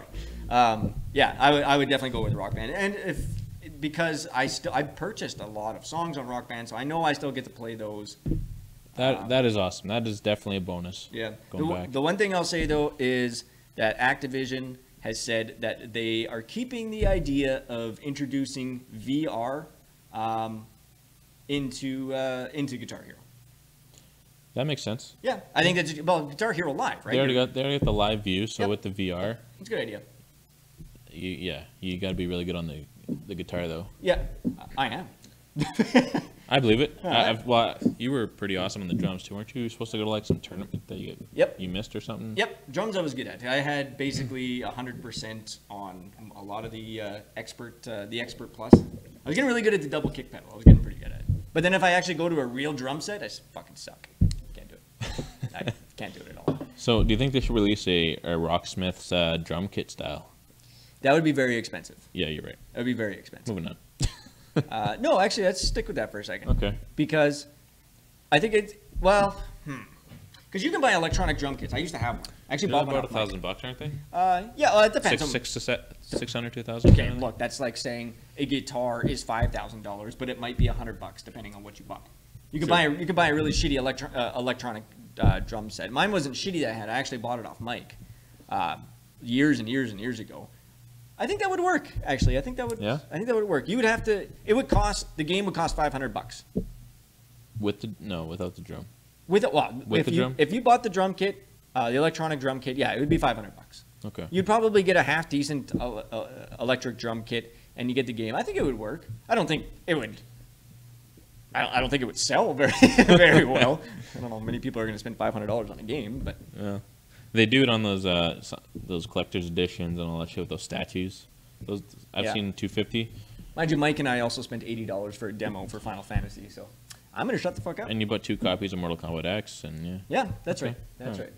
Yeah, I would definitely go with Rock Band, and because I purchased a lot of songs on Rock Band, so I know I still get to play those. That is awesome. That is definitely a bonus. Yeah. Going back. The one thing I'll say though is that Activision has said that they are keeping the idea of introducing VR into Guitar Hero. That makes sense. Yeah, I think that's Guitar Hero Live, right? They already got the live view, so with the VR, it's a good idea. You got to be really good on the guitar though. Yeah, I am. I believe it. Right. Well, you were pretty awesome on the drums too, weren't you? You were supposed to go to like some tournament that you missed or something. Yep, drums I was good at. I had basically 100% on a lot of the expert plus. I was getting really good at the double kick pedal. I was getting pretty good at it. But then if I actually go to a real drum set, I fucking suck. Can't do it. I can't do it at all. So, do you think they should release a Rocksmith's drum kit style? That would be very expensive. Yeah, you're right. That would be very expensive. Moving on. No, actually, let's stick with that for a second. Okay. Because I think it's, because you can buy electronic drum kits. I used to have one. I actually bought one. About $1,000, aren't they? Yeah, well, it depends. 600 to 1,000. Okay, look, that's like saying a guitar is $5,000, but it might be $100 depending on what you bought. You could buy a really shitty electronic drum set. Mine wasn't shitty that I had. I actually bought it off Mike years and years and years ago. I think that would work. Actually, I think that would. Yeah. I think that would work. You would have to. It would cost. The game would cost $500. Without the drum. With it, drum? If you bought the drum kit, the electronic drum kit, yeah, it would be $500. Okay. You'd probably get a half decent electric drum kit, and you get the game. I think it would work. I don't think it would. I don't think it would sell very very well. I don't know. Many people are going to spend $500 on a game, but yeah. They do it on those collector's editions and all that shit with those statues. Those I've seen $250. Mind you, Mike and I also spent $80 for a demo for Final Fantasy, so I'm gonna shut the fuck up. And you bought 2 copies of Mortal Kombat X, and yeah. Yeah, that's right. That's right.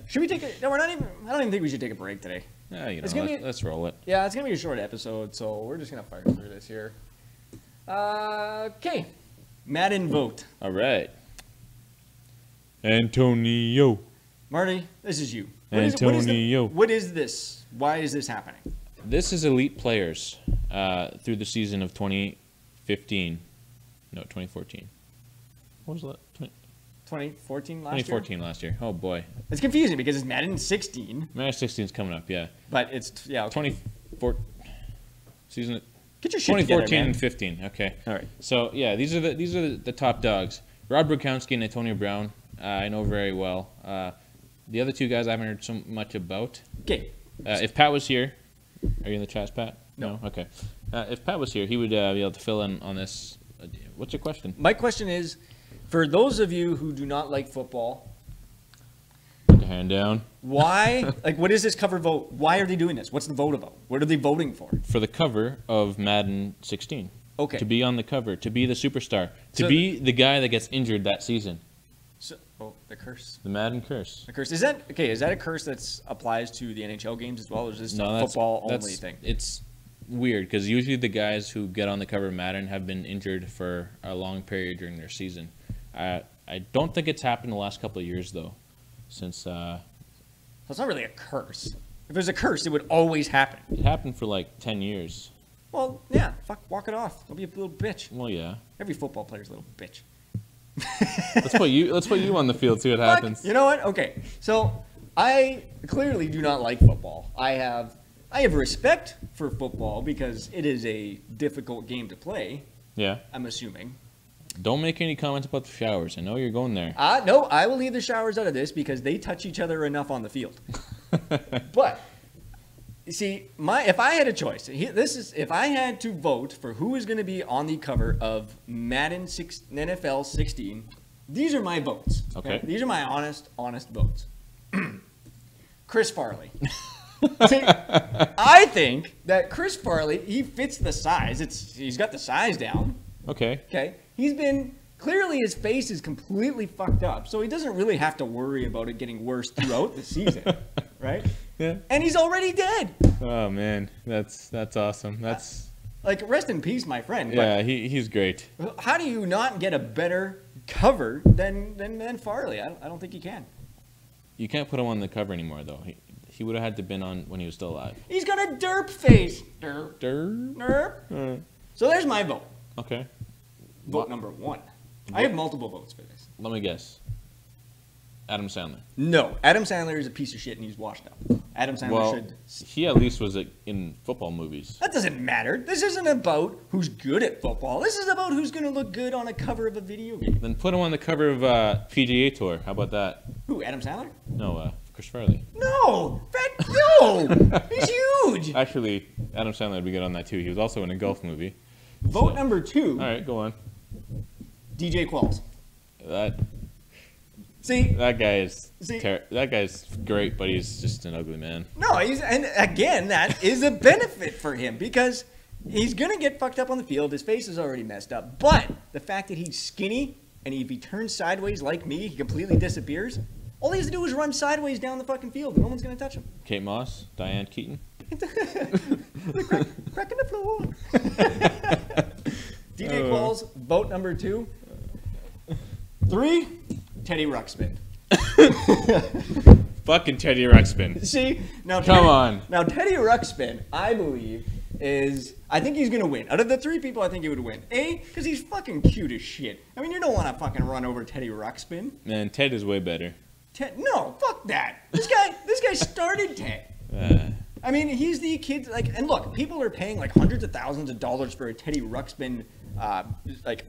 Should we take a? No, we're not even. I don't even think we should take a break today. Yeah, let's roll it. Yeah, it's gonna be a short episode, so we're just gonna fire through this here. Okay, Madden vote. All right. Antonio. Marty, this is you. Antonio. What is this? Why is this happening? This is elite players through the season of 2015. No, 2014. What was that? 2014 last 2014 last year. Oh, boy. It's confusing because it's Madden 16. Madden 16 is coming up, yeah. But it's, yeah. Okay. 2014 season. Get your shit 2014 together, man. and 15. Okay. All right. So, yeah, these are the top dogs. Rob Gronkowski and Antonio Brown, I know very well. The other 2 guys I haven't heard so much about. Okay. If Pat was here, are you in the chat, Pat? No. Okay. If Pat was here, he would be able to fill in on this. What's your question? My question is, for those of you who do not like football, put your hand down. Why? Like, what is this cover vote? Why are they doing this? What's the vote about? What are they voting for? For the cover of Madden 16. Okay. To be on the cover, to be the superstar, to be the guy that gets injured that season. So, the curse. The Madden curse. The curse. Is that a curse that applies to the NHL games as well, or is this a football only thing? It's weird because usually the guys who get on the cover of Madden have been injured for a long period during their season. I don't think it's happened the last couple of years though, since. So it's not really a curse. If there's a curse, it would always happen. It happened for like 10 years. Well, yeah. Fuck, walk it off. Don't be a little bitch. Well, yeah. Every football player's a little bitch. Let's put you on the field. See what happens. You know what? Okay. So I clearly do not like football. I have respect for football because it is a difficult game to play. Yeah. I'm assuming. Don't make any comments about the showers. I know you're going there. No, I will leave the showers out of this because they touch each other enough on the field. But you see, if I had a choice, if I had to vote for who is going to be on the cover of Madden NFL 16, these are my votes. Okay. These are my honest votes. Chris Farley. See, I think that Chris Farley, he fits the size. He's got the size down. Okay. Okay. Clearly his face is completely fucked up, so he doesn't really have to worry about it getting worse throughout the season, right? Yeah. And he's already dead. Oh man, that's awesome. Like, rest in peace, my friend. Yeah, he's great. How do you not get a better cover than Farley? I don't think you can. You can't put him on the cover anymore, though. He would have had to been on when he was still alive. He's got a derp face. Derp. Derp. Derp. So there's my vote. Okay. Vote number 1. I have multiple votes for this. Let me guess. Adam Sandler. No, Adam Sandler is a piece of shit and he's washed up. Adam Sandler should... he at least was in football movies. That doesn't matter. This isn't about who's good at football. This is about who's going to look good on a cover of a video game. Then put him on the cover of PGA Tour. How about that? Who, Adam Sandler? No, Chris Farley. No! No! He's huge! Actually, Adam Sandler would be good on that too. He was also in a golf movie. Vote number 2. All right, go on. DJ Qualls. See, that guy's great, but he's just an ugly man. No, and again, that is a benefit for him because he's gonna get fucked up on the field. His face is already messed up, but the fact that he's skinny and if he turns sideways like me, he completely disappears. All he has to do is run sideways down the fucking field, and no one's gonna touch him. Kate Moss, Diane Keaton. Cracking the floor. DJ Qualls, vote number 2. 3. Teddy Ruxpin. Fucking Teddy Ruxpin. See? Now, come on. Now, Teddy Ruxpin, I believe, I think he's going to win. Out of the 3 people, I think he would win. A, because he's fucking cute as shit. I mean, you don't want to fucking run over Teddy Ruxpin. Man, Ted is way better. No, fuck that. This guy started Ted. I mean, he's the kid, like, and look, people are paying like hundreds of thousands of dollars for a Teddy Ruxpin, like,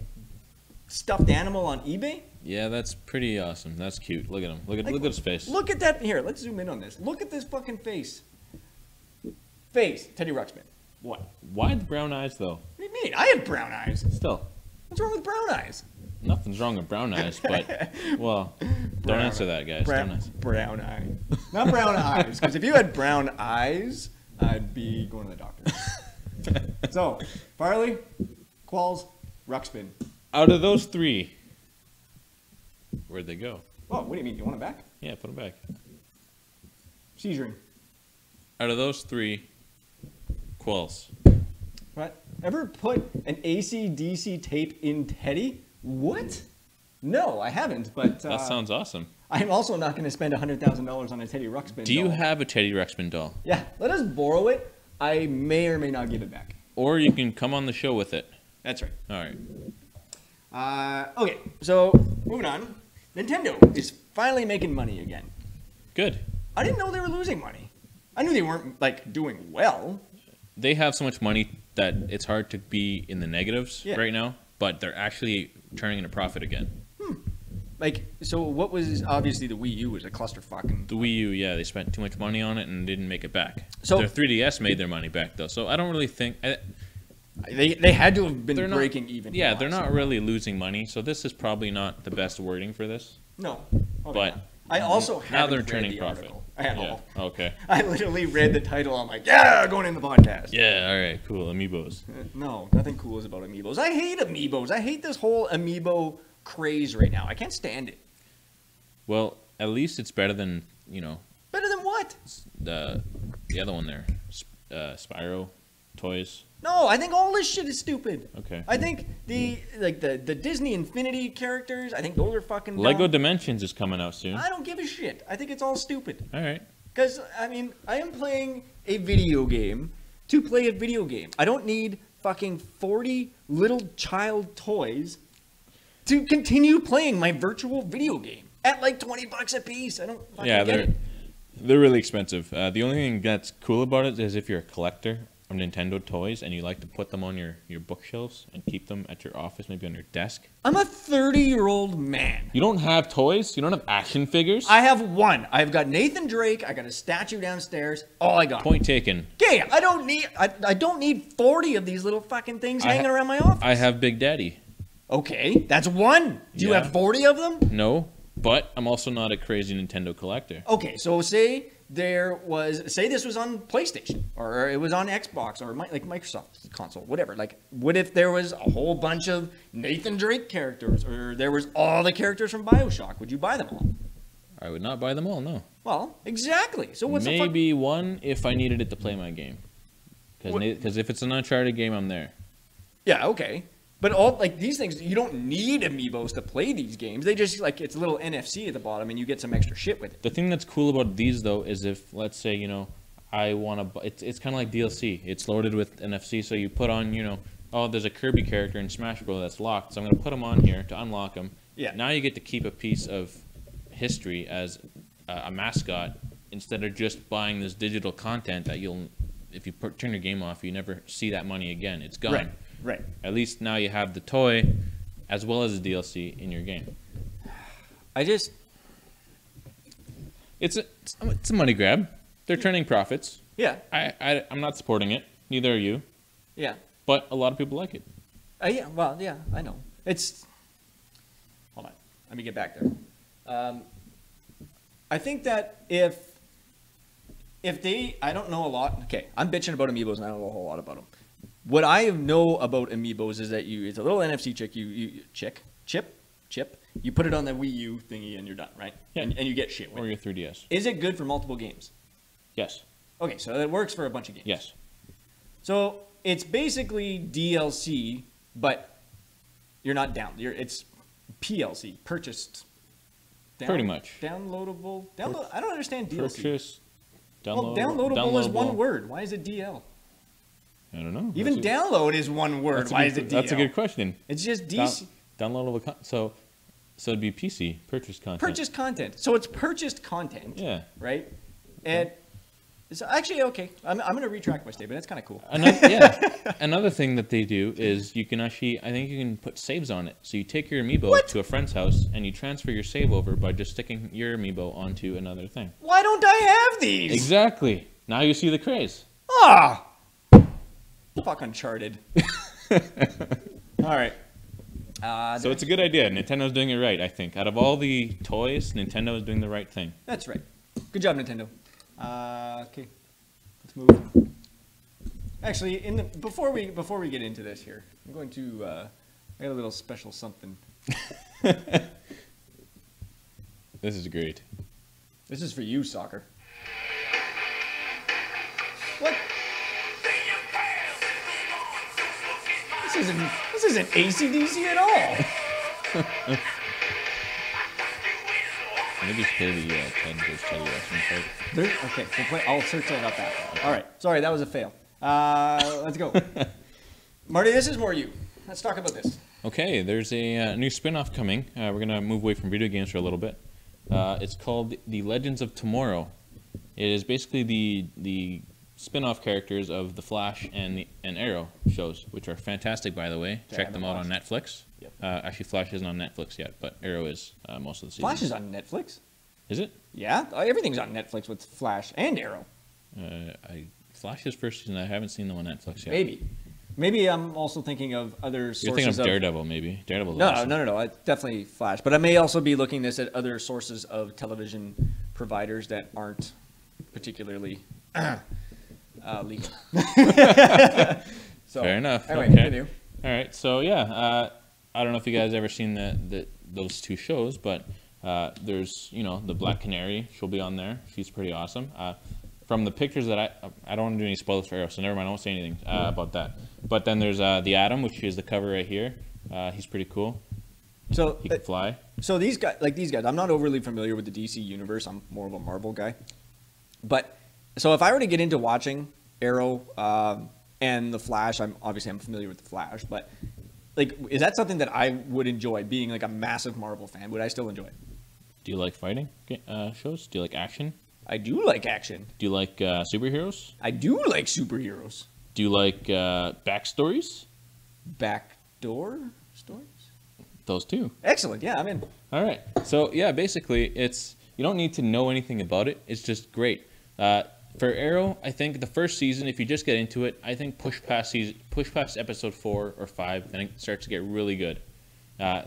stuffed animal on eBay. Yeah, that's pretty awesome. That's cute. Look at him. Look at his face. Look at that. Here, let's zoom in on this. Look at this fucking face. Teddy Ruxpin. What? Why the brown eyes, though? What do you mean? I have brown eyes. Still. What's wrong with brown eyes? Nothing's wrong with brown eyes, but, well, don't answer that, guys. Don't answer. Brown eye. Not brown eyes, because if you had brown eyes, I'd be going to the doctor. So, Farley, Qualls, Ruxpin. Out of those 3, where'd they go? Oh, what do you mean? You want them back? Yeah, put them back. Seizuring. Out of those 3, Qualls. What? Ever put an AC/DC tape in Teddy? What? No, I haven't, but... that sounds awesome. I'm also not going to spend $100,000 on a Teddy Ruxpin Do you have a Teddy Ruxpin doll? Yeah, let us borrow it. I may or may not give it back. Or you can come on the show with it. That's right. All right. Okay, so moving on. Nintendo is finally making money again. Good. I didn't know they were losing money. I knew they weren't, like, doing well. They have so much money that it's hard to be in the negatives right now, but they're actually turning into profit again. Like, so what was, obviously the Wii U was a clusterfuck. The Wii U, yeah, they spent too much money on it and didn't make it back. So their 3DS made their money back, though, so I don't really think... They had to have been breaking even. Yeah, they're not really losing money, so this is probably not the best wording for this. No. But I also now they're turning profit. Okay. I literally read the title. I'm like, yeah, going in the podcast. Yeah, all right, cool. Amiibos. No, nothing cool is about Amiibos. I hate Amiibos. I hate this whole Amiibo craze right now. I can't stand it. Well, at least it's better than, you know. Better than what? The other one there, Spyro toys. No, I think all this shit is stupid. Okay. I think the Disney Infinity characters, I think those are fucking dumb. Lego Dimensions is coming out soon. I don't give a shit. I think it's all stupid. All right. Because, I mean, I am playing a video game to play a video game. I don't need fucking 40 little child toys to continue playing my virtual video game at like $20 a piece. I don't fucking get it. They're really expensive. The only thing that's cool about it is if you're a collector of Nintendo toys and you like to put them on your bookshelves and keep them at your office, maybe on your desk. I'm a 30-year-old man. You don't have toys? You don't have action figures? I have one. I've got Nathan Drake. I got a statue downstairs. All I got. Point taken. Okay, I don't need 40 of these little fucking things hanging around my office. I have Big Daddy. Okay, that's one. Do you have 40 of them? No, but I'm also not a crazy Nintendo collector. Okay, so say this was on PlayStation or it was on Xbox or like Microsoft console, whatever. Like, what if there was a whole bunch of Nathan Drake characters or there was all the characters from BioShock? Would you buy them all? I would not buy them all, no. Well, exactly. So what's maybe one if I needed it to play my game. Because if it's an Uncharted game, I'm there. Yeah, okay. But all like these things, you don't need amiibos to play these games. They just like it's a little NFC at the bottom, and you get some extra shit with it. The thing that's cool about these though is if let's say I want to, it's kind of like DLC. It's loaded with NFC, so you put on oh there's a Kirby character in Smash Bros that's locked, so I'm gonna put him on here to unlock him. Yeah. Now you get to keep a piece of history as a mascot instead of just buying this digital content that if you turn your game off, you never see that money again. It's gone. Right. At least now you have the toy as well as the DLC in your game. It's a money grab. They're turning profits. Yeah. I'm not supporting it. Neither are you. Yeah. But a lot of people like it. Yeah. Well, yeah, I know. Hold on. Let me get back there. I think that if I don't know a lot. Okay, I'm bitching about amiibos and I don't know a whole lot about them. What I know about amiibos is that it's a little NFC chip. You put it on the Wii U thingy and you're done, right? Yeah. And you get shit with or it. your 3DS. Is it good for multiple games? Yes. Okay, so it works for a bunch of games. Yes. So it's basically DLC, but you're not down. It's PLC, purchased. Pretty much. Downloadable. I don't understand DLC. Purchase. Downloadable is one word. Why is it DL? I don't know. Even download is one word. Why is it DL? That's a good question. It's just DC. Downloadable. So it'd be PC, purchased content. Purchased content. So it's purchased content. Yeah. Right? And it's actually, okay. I'm going to retract my statement. That's kind of cool. Another thing that they do is you can actually, I think you can put saves on it. So you take your amiibo to a friend's house and you transfer your save over by just sticking your amiibo onto another thing. Why don't I have these? Exactly. Now you see the craze. Ah! Fuck Uncharted. All right. So it's a good idea. Nintendo's doing it right, I think. Out of all the toys, Nintendo is doing the right thing. That's right. Good job, Nintendo. Okay, let's move. Actually, before we get into this here, I'm going to I got a little special something. This is great. This is for you, soccer. What? This isn't AC/DC at all. Maybe it's play the Ted vs. Teddy wrestling fight. Okay, I'll search that up after. All right, sorry, that was a fail. Let's go. Marty, this is more you. Let's talk about this. Okay, there's a new spin-off coming. We're going to move away from video games for a little bit. It's called The Legends of Tomorrow. It is basically the spin-off characters of the Flash and Arrow shows, which are fantastic, by the way. Check them out on Netflix. Yep. Actually, Flash isn't on Netflix yet, but Arrow is most of the season. Flash is on Netflix. Is it? Yeah, everything's on Netflix with Flash and Arrow. Flash's first season, I haven't seen them on Netflix yet. Maybe I'm also thinking of other sources. You're thinking of Daredevil, maybe. Daredevil's awesome. No. Definitely Flash. But I may also be looking at other sources of television providers that aren't particularly legal. So, fair enough. Anyway, okay. continue. All right. So, yeah, I don't know if you guys ever seen those two shows, but there's, the Black Canary. She'll be on there. She's pretty awesome. From the pictures that I don't want to do any spoilers for Arrow, so never mind. I won't say anything about that. But then there's the Atom, which is the cover right here. He's pretty cool. So he can fly. So these guys, I'm not overly familiar with the DC universe. I'm more of a Marvel guy. But so if I were to get into watching Arrow and the Flash, I'm familiar with the Flash. But is that something that I would enjoy? Being like a massive Marvel fan, would I still enjoy it? Do you like fighting shows? Do you like action? I do like action. Do you like superheroes? I do like superheroes. Do you like backstories? Backdoor stories? Those two. Excellent. Yeah, I'm in. All right. So, yeah, basically, you don't need to know anything about it. It's just great. For Arrow, I think the first season, if you just get into it, I think push past episode 4 or 5, then it starts to get really good.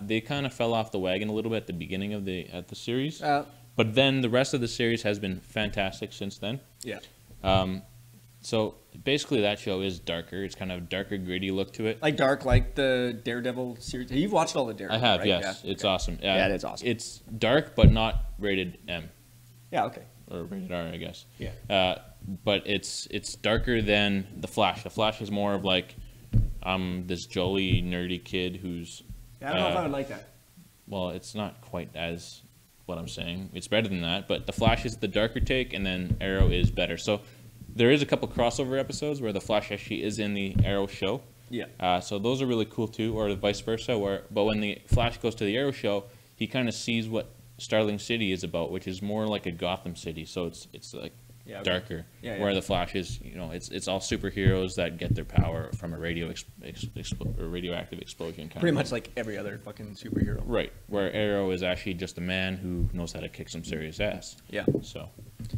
They kind of fell off the wagon a little bit at the beginning of the series. But then the rest of the series has been fantastic since then. Yeah. So basically that show is darker. It's kind of a darker, gritty look to it. Like the Daredevil series. You've watched all the Daredevil, I have, right? yes. Yeah. It's awesome. Yeah, it is awesome. It's dark, but not rated M. Yeah, okay. Or rated R, I guess. Yeah. but it's darker than the Flash. The Flash is more of like this jolly nerdy kid who's. Yeah, I don't know if I would like that. Well, it's not quite as what I'm saying. It's better than that, but the Flash is the darker take, and then Arrow is better. So there is a couple crossover episodes where the Flash actually is in the Arrow show. Yeah. So those are really cool too, or vice versa. But when the Flash goes to the Arrow show, he kind of sees what Starling City is about, which is more like a Gotham City. So it's like darker. Yeah, where the Flash is, it's all superheroes that get their power from a radioactive explosion. Pretty much like every other fucking superhero. Right. Where Arrow is actually just a man who knows how to kick some serious ass. Yeah. So.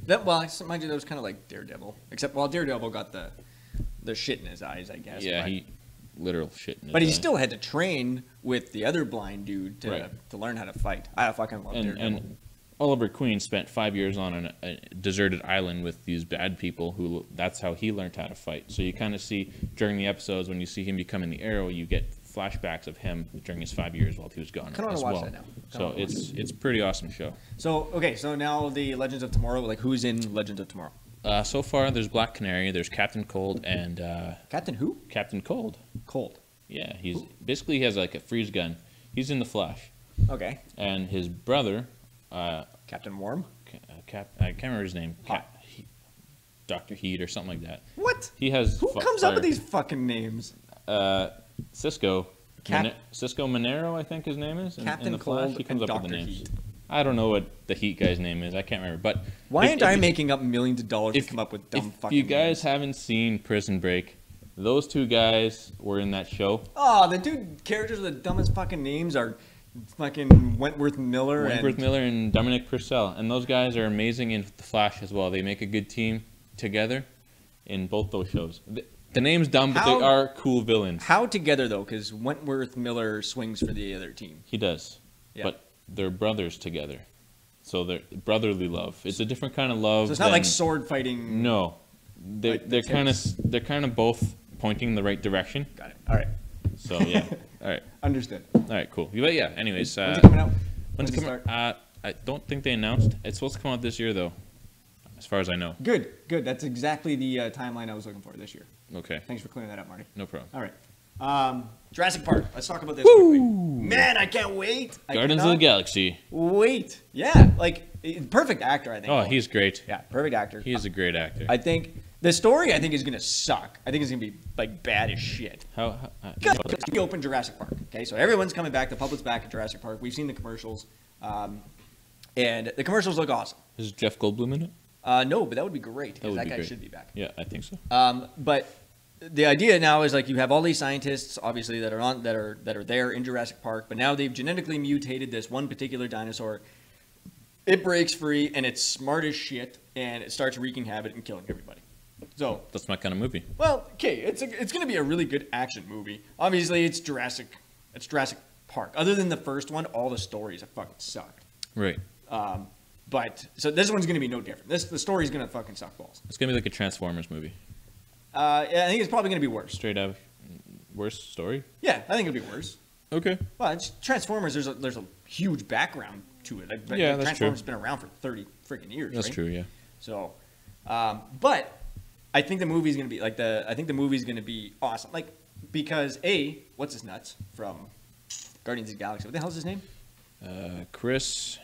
Mind you, that was kind of like Daredevil, except Daredevil got the shit in his eyes, I guess. Yeah, literal shit in his But he eyes. still had to train with the other blind dude to learn how to fight. I fucking love Daredevil. And Oliver Queen spent 5 years on a deserted island with these bad people that's how he learned how to fight. So you kind of see during the episodes when you see him becoming the Arrow, you get flashbacks of him during his 5 years while he was gone as well. I kind of want to watch that now. So it's a pretty awesome show. So now the Legends of Tomorrow, like who's in Legends of Tomorrow? So far there's Black Canary, there's Captain Cold, and Captain who? Captain Cold. Cold. Yeah, he has like a freeze gun. He's in the Flash. Okay. And his brother. Captain Worm? I can't remember his name. Dr. Heat or something like that. What? He has. Who comes up with these fucking names? Cisco. Cisco Monero, I think his name is. Captain in the Flash. Cold He comes and up with Dr. the names. Heat. I don't know what the Heat guy's name is. I can't remember. But why aren't I making up millions of dollars to come up with dumb fucking names? If you guys names? haven't seen Prison Break, those two guys were in that show. Oh, the two characters with the dumbest fucking names are fucking Wentworth Miller and Dominic Purcell. And those guys are amazing in The Flash as well. They make a good team together in both those shows. The name's dumb, but they are cool villains. How together, though? Because Wentworth Miller swings for the other team. He does. Yeah. But they're brothers together. So they're brotherly love. It's a different kind of love. So it's not like sword fighting. No. They're kind of both pointing in the right direction. Got it. All right. So, yeah. All right. Understood. All right, cool. But yeah, anyways. When's it coming out? When's it coming out? I don't think they announced. It's supposed to come out this year, though, as far as I know. Good. That's exactly the timeline I was looking for this year. Okay. Thanks for clearing that up, Marty. No problem. All right. Jurassic Park. Let's talk about this quickly. Man, I can't wait. Guardians of the Galaxy. Wait. Yeah. Like, perfect actor, I think. Oh, he's great. Yeah, perfect actor. He is a great actor. I think the story, is going to suck. I think it's going to be, like, bad as shit. We opened Jurassic Park. Okay, so everyone's coming back. The public's back at Jurassic Park. We've seen the commercials. And the commercials look awesome. Is Jeff Goldblum in it? No, but that would be great because that guy should be back. Yeah, I think so. But the idea now is like you have all these scientists, obviously, that are there in Jurassic Park, but now they've genetically mutated this one particular dinosaur. It breaks free and it's smart as shit, and it starts wreaking havoc and killing everybody. So that's my kind of movie. Well, okay, it's going to be a really good action movie. Obviously, it's Jurassic Park. Other than the first one, all the stories have fucking sucked. Right. But so this one's going to be no different. The story's going to fucking suck balls. It's going to be like a Transformers movie. I think it's probably going to be worse. Straight up worse story? Yeah, I think it'll be worse. Okay. Well, it's Transformers. There's a huge background to it. Like, yeah, that's Transformers has true. been around for 30 freaking years. That's right? true. Yeah. So, but I think the movie's going to be I think the movie's going to be awesome. Like because what's his nuts from Guardians of the Galaxy? What the hell's his name? Christopher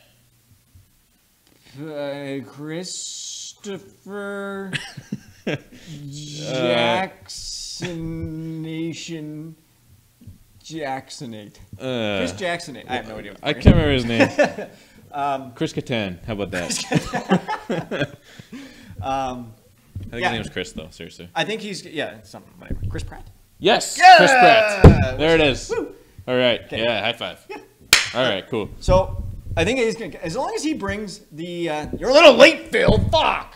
Jacksonate. Chris Jacksonate. I have no idea. I can't remember his name. Chris Kattan. How about that? I think his name is Chris, though. Seriously. I think he's something whatever. Chris Pratt. Yes. Yeah! Chris Pratt. There it is. Woo! All right. Okay. Yeah. High five. Yeah. All right. Cool. So I think he's gonna, as long as he brings the you're a little late, Phil. Fuck.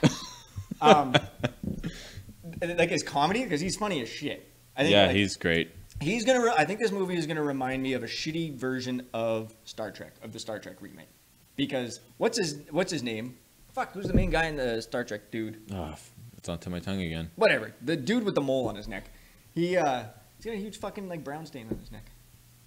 Like his comedy, because he's funny as shit. I think, he's great. He's gonna. I think this movie is gonna remind me of a shitty version of Star Trek, of the Star Trek remake. Because what's his name? Fuck, who's the main guy in the Star Trek dude? Oh, it's on to my tongue again. Whatever. The dude with the mole on his neck. He's got a huge fucking like brown stain on his neck.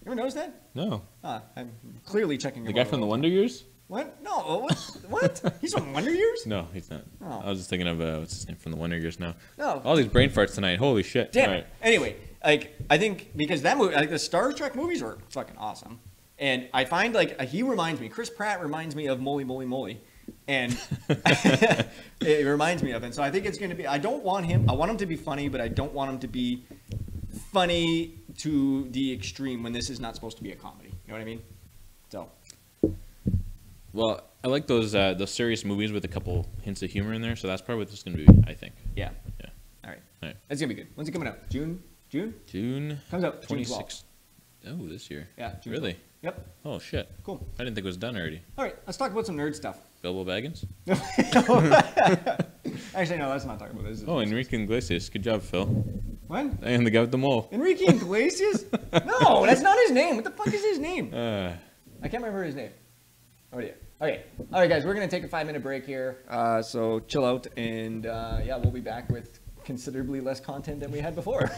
You ever notice that? No. I'm clearly checking. The guy from the Wonder Years? What? No. What? He's from Wonder Years? No, he's not. Oh. I was just thinking of what's his name from the Wonder Years now. No. All these brain farts tonight. Holy shit. Damn. All right. Anyway, like I think because that movie, like the Star Trek movies were fucking awesome, and I find like he reminds me. Chris Pratt reminds me of Moly Moly Moly, and it reminds me of. And so I think it's going to be. I don't want him. I want him to be funny, but I don't want him to be funny to the extreme when this is not supposed to be a comedy. You know what I mean? So. Well, I like those serious movies with a couple hints of humor in there, so that's probably what this is going to be, I think. Yeah. Yeah. All right. All right. That's going to be good. When's it coming out? June? June Comes out 26th. Oh, this year. Yeah. June Really? 12th. Yep. Oh, shit. Cool. I didn't think it was done already. All right. Let's talk about some nerd stuff. Bilbo Baggins? Actually, no, let's not talk about this. Oh, Enrique Iglesias. Good job, Phil. What? And the guy with the mole. Enrique Iglesias? No, that's not his name. What the fuck is his name? I can't remember his name. Oh, yeah. Okay. All right, guys, we're going to take a 5-minute break here. So chill out, and yeah, we'll be back with considerably less content than we had before.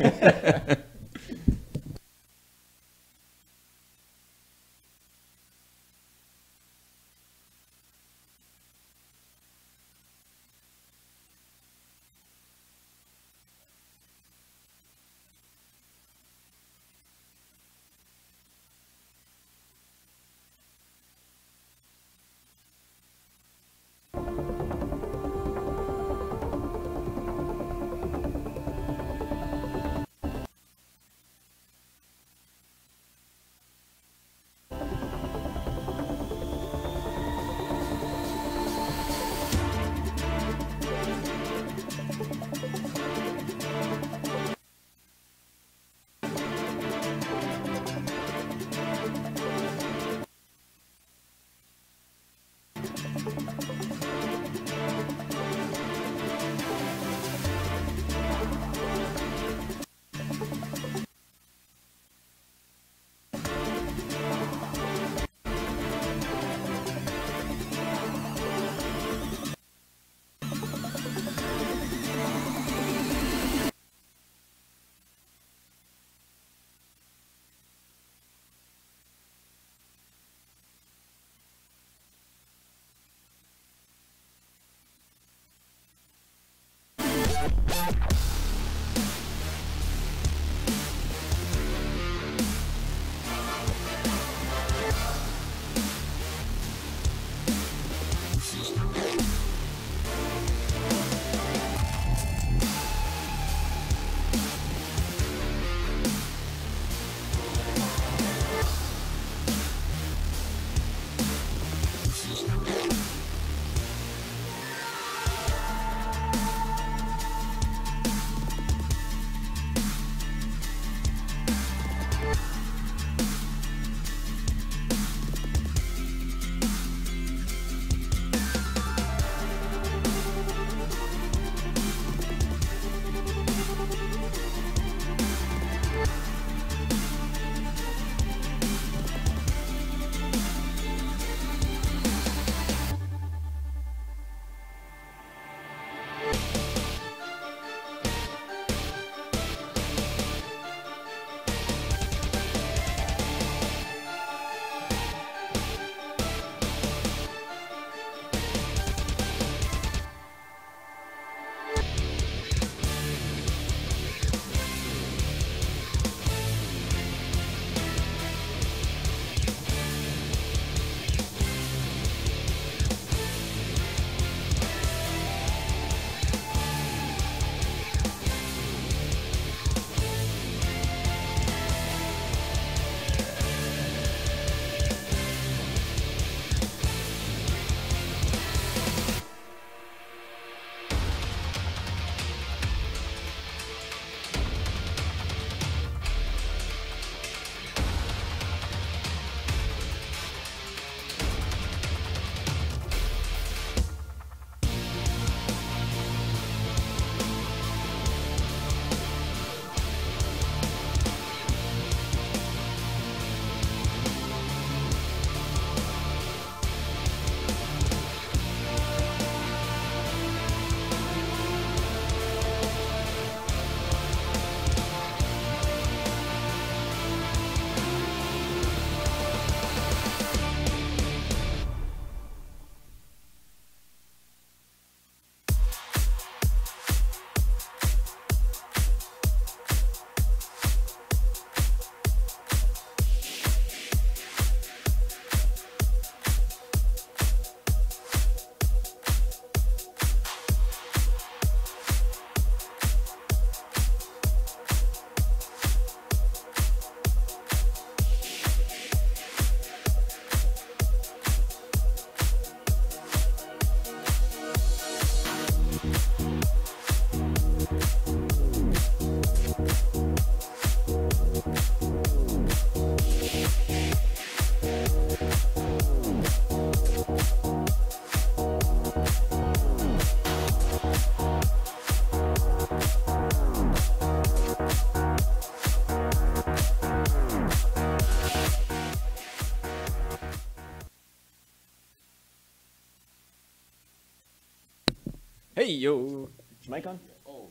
Hey, yo. Is mic on? Oh.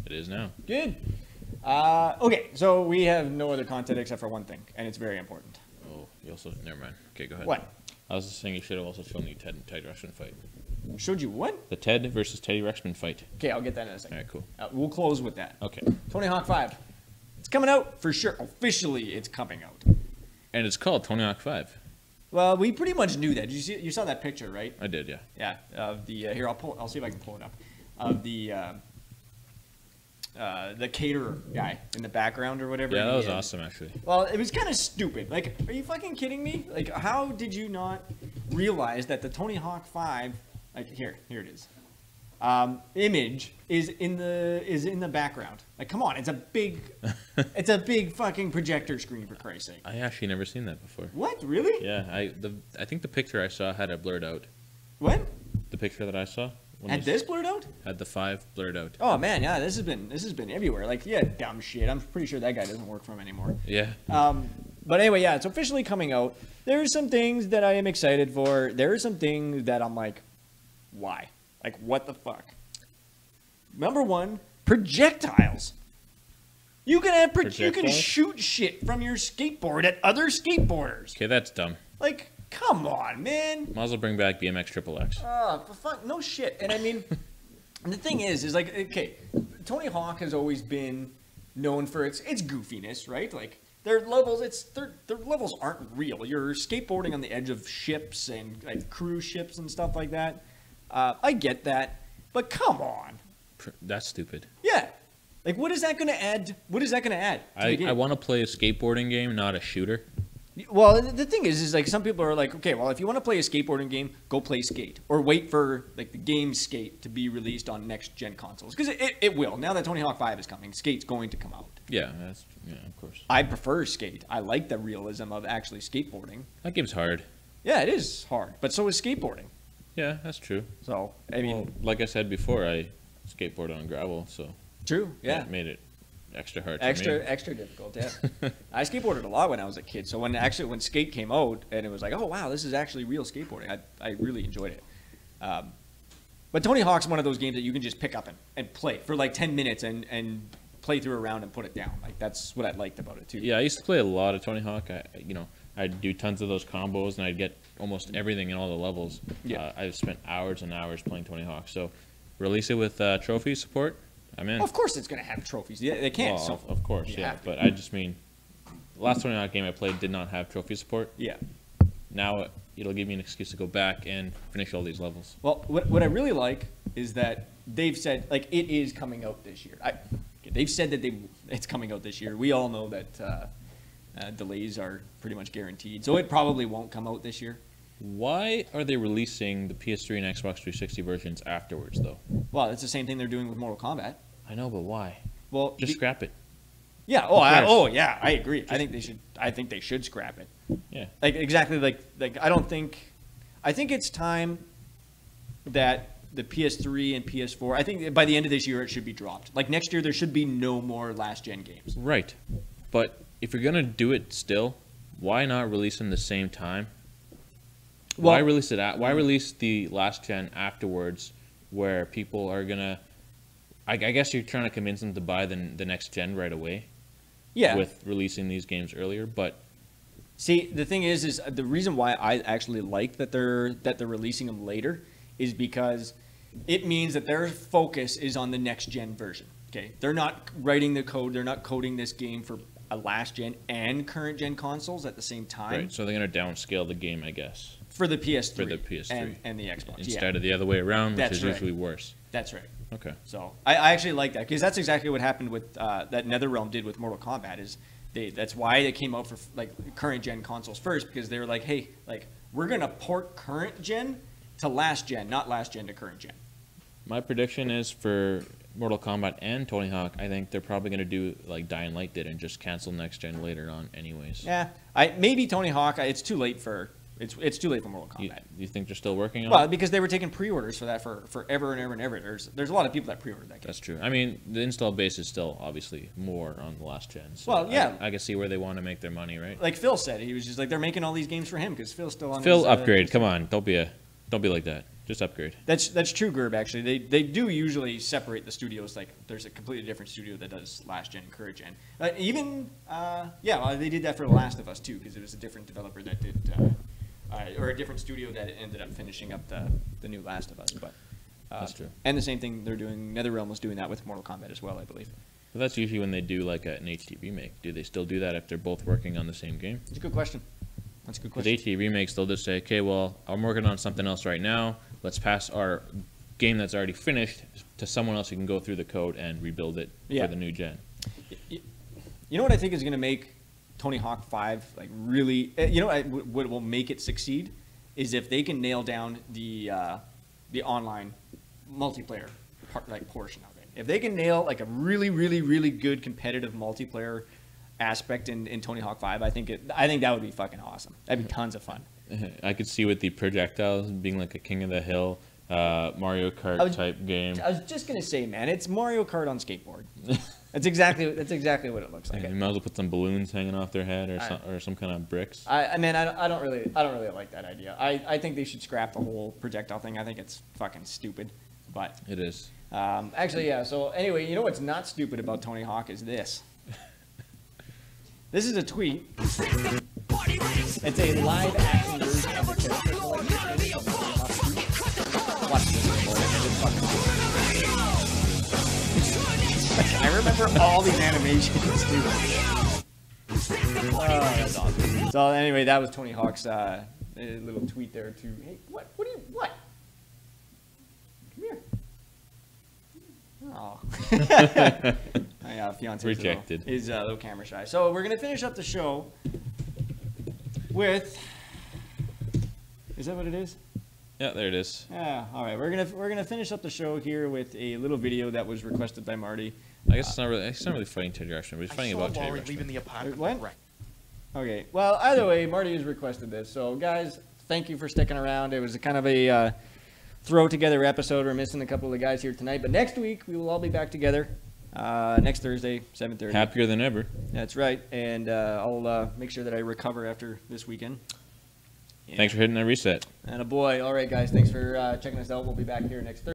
It is now. Good. Okay, so we have no other content except for one thing, and it's very important. Oh, you also... Never mind. Okay, go ahead. What? I was just saying you should have also shown the Ted and Teddy Ruxpin fight. Showed you what? The Ted versus Teddy Ruxpin fight. Okay, I'll get that in a second. All right, cool. We'll close with that. Okay. Tony Hawk 5. It's coming out for sure. Officially, it's coming out. And it's called Tony Hawk 5. Well, we pretty much knew that. You saw that picture, right? I did, yeah. Yeah. Of the here, I'll see if I can pull it up. Of the caterer guy in the background or whatever. Yeah, that was awesome, actually. Well, it was kind of stupid. Like, are you fucking kidding me? Like, how did you not realize that the Tony Hawk 5, like here it is, image is in the background? Like, come on, it's a big fucking projector screen, for Christ's sake. I actually never seen that before. What? Really? Yeah, I think the picture I saw had it blurred out. What? The picture that I saw. Had this blurred out? Had the 5 blurred out. Oh man, yeah, this has been everywhere. Like, yeah, dumb shit. I'm pretty sure that guy doesn't work for him anymore. Yeah. But anyway, yeah, it's officially coming out. There are some things that I am excited for. There are some things that I'm like, why? Like, what the fuck? Number one, projectiles. You can have you can shoot shit from your skateboard at other skateboarders. Okay, that's dumb. Like, come on, man. Might as well bring back BMX Triple X. For fuck, no shit. And I mean, the thing is like, okay, Tony Hawk has always been known for its goofiness, right? Like, their levels, their levels aren't real. You're skateboarding on the edge of ships and like cruise ships and stuff like that. I get that, but come on. That's stupid. Yeah. Like, what is that going to add? What is that going to add? I want to play a skateboarding game, not a shooter. Well, the thing is like some people are like, okay, well, if you want to play a skateboarding game, go play Skate, or wait for like the game Skate to be released on next gen consoles, because it will. Now that Tony Hawk 5 is coming, Skate's going to come out. Yeah, of course. I prefer Skate. I like the realism of actually skateboarding. That game's hard. Yeah, it is hard, but so is skateboarding. Yeah, that's true. So I mean, well, like I said before, I skateboarded on gravel, so true. Yeah, that made it extra hard. Extra difficult. Yeah, I skateboarded a lot when I was a kid. So when Skate came out and it was like, oh wow, this is actually real skateboarding. I really enjoyed it. But Tony Hawk's one of those games that you can just pick up and play for like 10 minutes and play through a round and put it down. Like, that's what I liked about it too. Yeah, I used to play a lot of Tony Hawk. I'd do tons of those combos and I'd get almost everything in all the levels. Yeah, I've spent hours and hours playing Tony Hawk. So release it with trophy support. I'm in. Of course it's going to have trophies. Yeah, they can't. Well, of course, yeah. But I just mean, the last Tony Hawk game I played did not have trophy support. Yeah. Now it'll give me an excuse to go back and finish all these levels. Well, what I really like is that they've said, like, it is coming out this year. They've said that it's coming out this year. We all know that delays are pretty much guaranteed. So it probably won't come out this year. Why are they releasing the PS3 and Xbox 360 versions afterwards, though? Well, it's the same thing they're doing with Mortal Kombat. I know, but why? Well, just scrap it. Yeah. Yeah. I agree. I think they should scrap it. Yeah. Like, exactly. Like I think it's time that the PS3 and PS4. I think by the end of this year it should be dropped. Like, next year there should be no more last gen games. Right. But if you're gonna do it still, why not release them the same time? Well, why release it why release the last gen afterwards, where people are gonna? I guess you're trying to convince them to buy the next gen right away. Yeah. With releasing these games earlier, but see, the thing is the reason why I actually like that they're releasing them later is because it means that their focus is on the next gen version. Okay, they're not writing the code. They're not coding this game for a last gen and current gen consoles at the same time. Right. So they're gonna downscale the game, I guess. For the PS3. For the PS3 and the Xbox. Instead of the other way around, which is usually worse. That's right. Okay. So I actually like that, because that's exactly what happened with that NetherRealm did with Mortal Kombat. Is that's why they came out for like current gen consoles first, because they were like, hey, like, we're gonna port current gen to last gen, not last gen to current gen. My prediction is for Mortal Kombat and Tony Hawk, I think they're probably gonna do like Dying Light did and just cancel next gen later on, anyways. Yeah, maybe Tony Hawk. It's too late for. It's too late for Mortal Kombat. You think they're still working on it? Well, because they were taking pre-orders for that for ever and ever and ever. There's a lot of people that pre-ordered that game. That's true. I mean, the install base is still obviously more on the last gen. So well, yeah. I can see where they want to make their money, right? Like Phil said, he was just like, they're making all these games for him because Phil's still on. Phil, upgrade. Come on, don't be like that. Just upgrade. That's true, Gerb. Actually, they do usually separate the studios. Like there's a completely different studio that does last gen and current gen. They did that for The Last of Us too, because it was a different developer that did, or a different studio that ended up finishing up the new Last of Us. But that's true. And the same thing they're doing. NetherRealm was doing that with Mortal Kombat as well, I believe. Well, that's usually when they do like an HD remake. Do they still do that if they're both working on the same game? That's a good question. That's a good question. With HD remakes, they'll just say, okay, well, I'm working on something else right now. Let's pass our game that's already finished to someone else who can go through the code and rebuild it for the new gen. You know what I think is going to make Tony Hawk 5 like really, what will make it succeed is if they can nail down the online multiplayer portion of it. If they can nail like a really, really, really good competitive multiplayer aspect in Tony Hawk 5, I think that would be fucking awesome. That'd be tons of fun. I could see with the projectiles being like a King of the Hill, Mario Kart type game. I was just gonna say, man, it's Mario Kart on skateboard. That's exactly what it looks like. You might as well put some balloons hanging off their head or some kind of bricks. I don't really like that idea. I think they should scrap the whole projectile thing. I think it's fucking stupid. But it is. Actually, yeah. So anyway, you know what's not stupid about Tony Hawk is this. This is a tweet. It's a live action version of the character collection. Watch this. I remember all these animations too. Oh, that's awesome. So anyway, that was Tony Hawk's little tweet there too. Hey, what? What? Come here. Oh. My fiance rejected. Is a little camera shy. So we're gonna finish up the show with. Is that what it is? Yeah, there it is. Yeah. All right. We're gonna finish up the show here with a little video that was requested by Marty. I guess it's not really fighting Teddy Rushman, but he's fighting about Teddy Rushman. Leaving the apartment. What? Right. Okay. Well, either way, Marty has requested this. So guys, thank you for sticking around. It was a kind of a throw together episode. We're missing a couple of the guys here tonight, but next week we will all be back together. Next Thursday, 7:30. Happier than ever. That's right. And I'll make sure that I recover after this weekend. Yeah. Thanks for hitting that reset. And a boy. All right, guys. Thanks for checking us out. We'll be back here next Thursday.